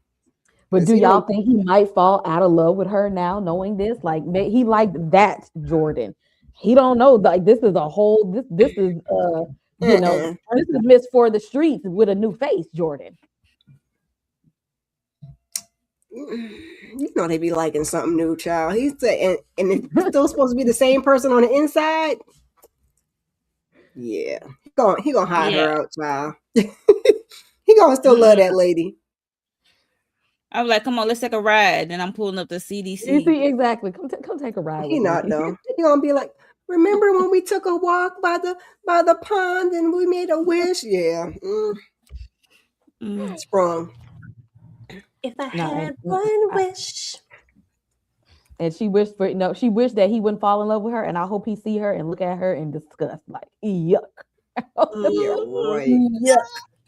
but because do he y'all don't, think he might fall out of love with her now, knowing this? Like he liked that Jordan. He don't know. Like this is a whole. This is uh-uh. this is Miss for the streets with a new face, Jordan. They be liking something new, child. He said, and it's still supposed to be the same person on the inside. Yeah, he gonna hide Yeah. her out, child. He gonna still love that lady. I was like, come on, let's take a ride. Then I'm pulling up the You CDC. see, exactly. Come take a ride He with not me. though. He gonna be like, remember when we took a walk by the pond and we made a wish? Yeah, Mm. it's wrong. If I No, had one wish. and she wished for she wished that he wouldn't fall in love with her, and I hope he see her and look at her in disgust, like yuck. Yeah, Mhm. right. Yuck.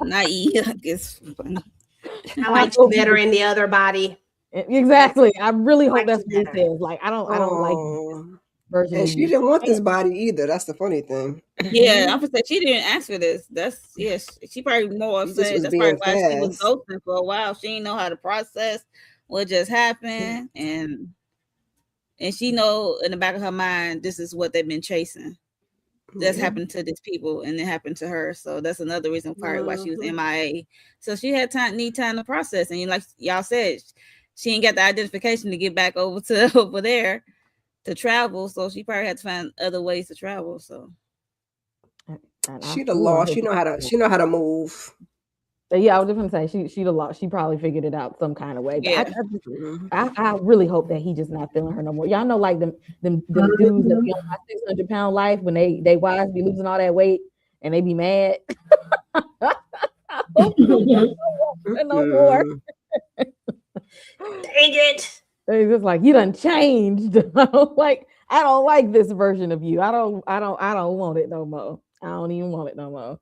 Not yuck. It's funny. I I liked you hope he better in the other body. That's exactly. I really I hope liked that's you what he better. says. Like I don't like this Oh, version and of she you. didn't want Right? this body either. That's the funny thing. Yeah, I'm Mhm. gonna say she didn't ask for this. That's yes. She probably more He just upset. was That's probably being why she was fast. ghosting for a while. She didn't know how to process what just happened, and she know in the back of her mind this is what they've been chasing. That's Yeah. happened to these people, and it happened to her. So that's another reason part why she was Mhm. MIA. So she had need time to process, and like y'all said, she ain't got the identification to get back over to over there to travel. So she probably had to find other ways to travel. So And She the ooh, I law. hope She know how to move. yeah, I was just gonna say she'd a lot. She probably figured it out some kind of way. But yeah, Mhm. I really hope that he just not feeling her no more. Y'all know, like them dudes that be on my 600 pound life when they wives be losing all that weight and they be mad. I hope he don't want her no more. Mhm. Dang it. They just like you done changed. I don't like this version of you. I don't want it no more. I don't even want it no more.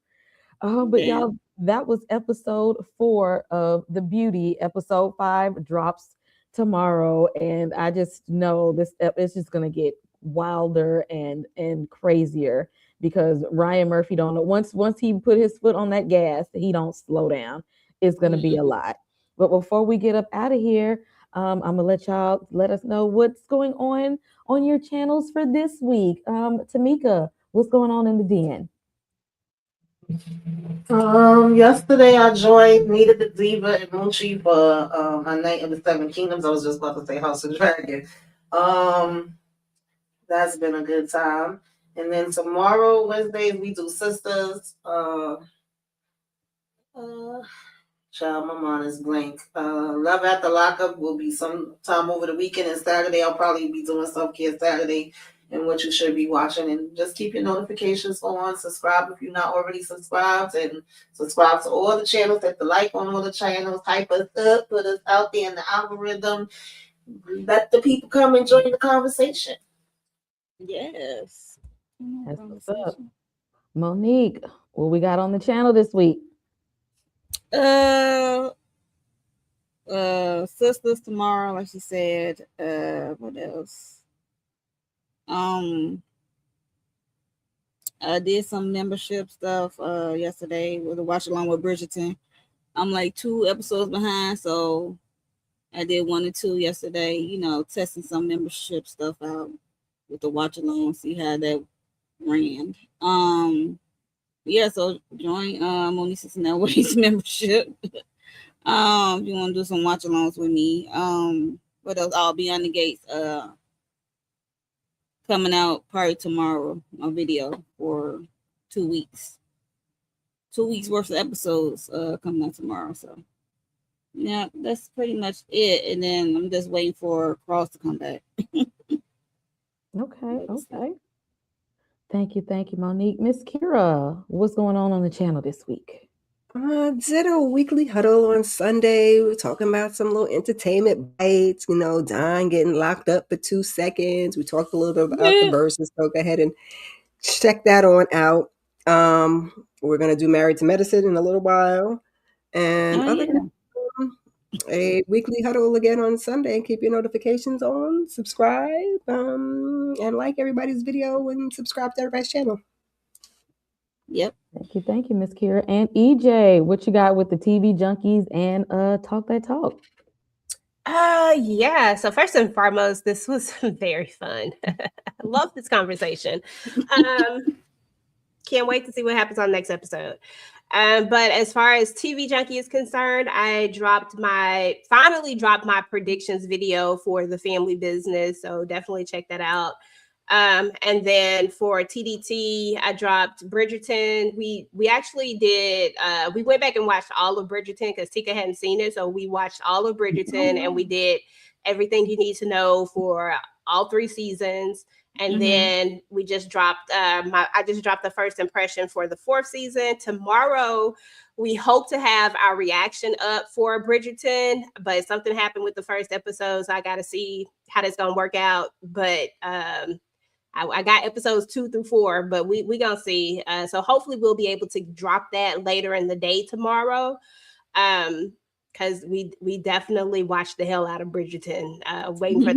But damn. y'all, that was episode 4 of The Beauty. Episode 5 drops tomorrow, and I just know it's just gonna get wilder and crazier because Ryan Murphy don't know once he put his foot on that gas, he don't slow down. It's gonna be a lot. But before we get up out of here, I'm gonna let y'all let us know what's going on your channels for this week. Tamika, what's going on in the den? Yesterday I joined Nita the Diva and Moochie for a night of the Seven Kingdoms. I was just about to say House of Dragon. Um, that's been a good time. And then tomorrow, Wednesdays, we do Sisters. Uh, Child, my mind is blank. Love at the Lockup will be sometime over the weekend, and Saturday I'll probably be doing self care Saturday and what you should be watching. And just keep your notifications on. Subscribe if you're not already subscribed, and subscribe to all the channels. Hit the like on all the channels. Hype us up. Put us out there in the algorithm. Let the people come and join the conversation. Yes. That's what's up. Monique, what we got on the channel this week? Sisters tomorrow, like she said. What else? I did some membership stuff yesterday with a watch along with Bridgerton. I'm like 2 episodes behind, so I did 1 and 2 yesterday. You know, testing some membership stuff out with the watch along, see how that ran. Yeah, so join Monique Cincinnati's membership. If you want to do some watch alongs with me. What else? I'll Beyond the Gates coming out probably tomorrow, a video for 2 weeks. 2 weeks worth of episodes coming out tomorrow. So yeah, that's pretty much it. And then I'm just waiting for Cross to come back. Okay. Thank you, Monique. Miss Kira, what's going on the channel this week? Did a weekly huddle on Sunday. We were talking about some little entertainment bites, Don getting locked up for 2 seconds. We talked a little bit about the verses, so go ahead and check that on out. We're going to do Married to Medicine in a little while. And other than that, a weekly huddle again on Sunday. Keep your notifications on, subscribe, and like everybody's video and subscribe to everybody's channel. Yep. Thank you, Miss Kira. And EJ, what you got with the TV junkies and Talk That Talk? Yeah. So first and foremost, this was very fun. I love this conversation. Can't wait to see what happens on the next episode. But as far as TV Junkie is concerned, I finally dropped my predictions video for the family business. So definitely check that out. And then for TDT, I dropped Bridgerton. We actually did, we went back and watched all of Bridgerton because Tika hadn't seen it. So we watched all of Bridgerton and we did everything you need to know for all 3 seasons. And then we just dropped, I just dropped the first impression for the 4th season. Tomorrow, we hope to have our reaction up for Bridgerton, but something happened with the first episode. So I got to see how that's going to work out. But, I got episodes 2 through 4, but we gonna see. So hopefully we'll be able to drop that later in the day tomorrow. Because we definitely watched the hell out of Bridgerton, waiting for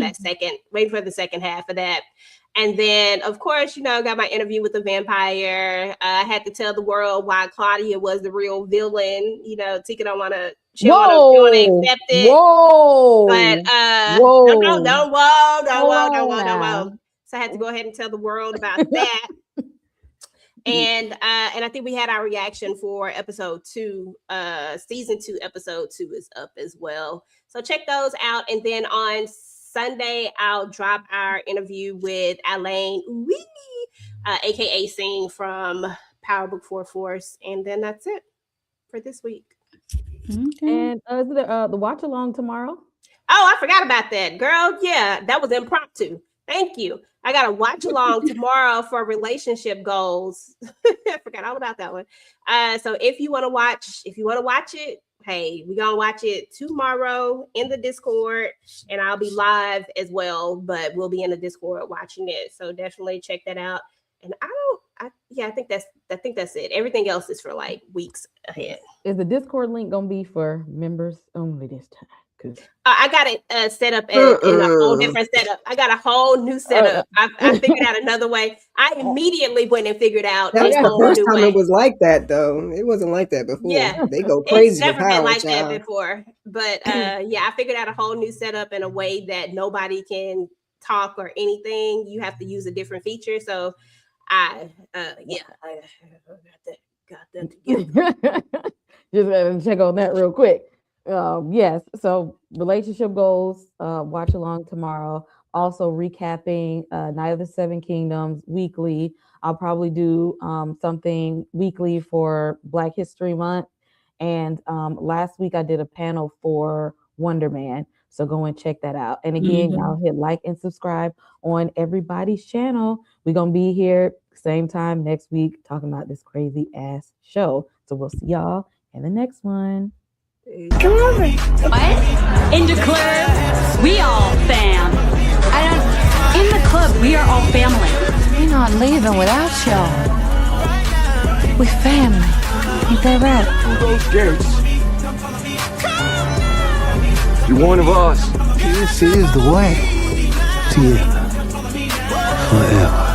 the second half of that. And then, of course, got my interview with the vampire. I had to tell the world why Claudia was the real villain. Tika don't want to. She don't want to accept it. Whoa! But whoa! Don't whoa. So I had to go ahead and tell the world about that. And I think we had our reaction for episode 2, season 2, episode 2 is up as well. So check those out. And then on Sunday, I'll drop our interview with Alain aka Sing from Power Book 4 Force. And then that's it for this week. Okay. And is the watch along tomorrow? Oh, I forgot about that, girl. Yeah, that was impromptu. Thank you. I got to watch along tomorrow for relationship goals. I forgot all about that one. So if you want to watch it, hey, we're going to watch it tomorrow in the Discord, and I'll be live as well, but we'll be in the Discord watching it. So definitely check that out. And I think that's it. Everything else is for like weeks ahead. Is the Discord link going to be for members only this time? I got it set up in a whole different setup. I got a whole new setup. I figured out another way. I immediately went and figured out. That was the first time it was like that, though. It wasn't like that before. Yeah, they go crazy. It's never been like that before. But I figured out a whole new setup in a way that nobody can talk or anything. You have to use a different feature. So I got that together. Just gotta check on that real quick. Yes, so relationship goals, watch along tomorrow. Also recapping Night of the Seven Kingdoms weekly. I'll probably do something weekly for Black History Month. And last week I did a panel for Wonder Man. So go and check that out. And again, y'all hit like and subscribe on everybody's channel. We're going to be here same time next week talking about this crazy ass show. So we'll see y'all in the next one. Come over. What? In the club, we all fam. In the club, we are all family. We're not leaving without y'all. We family. Ain't that right? Through those gates. You're one of us. This is the way to you forever.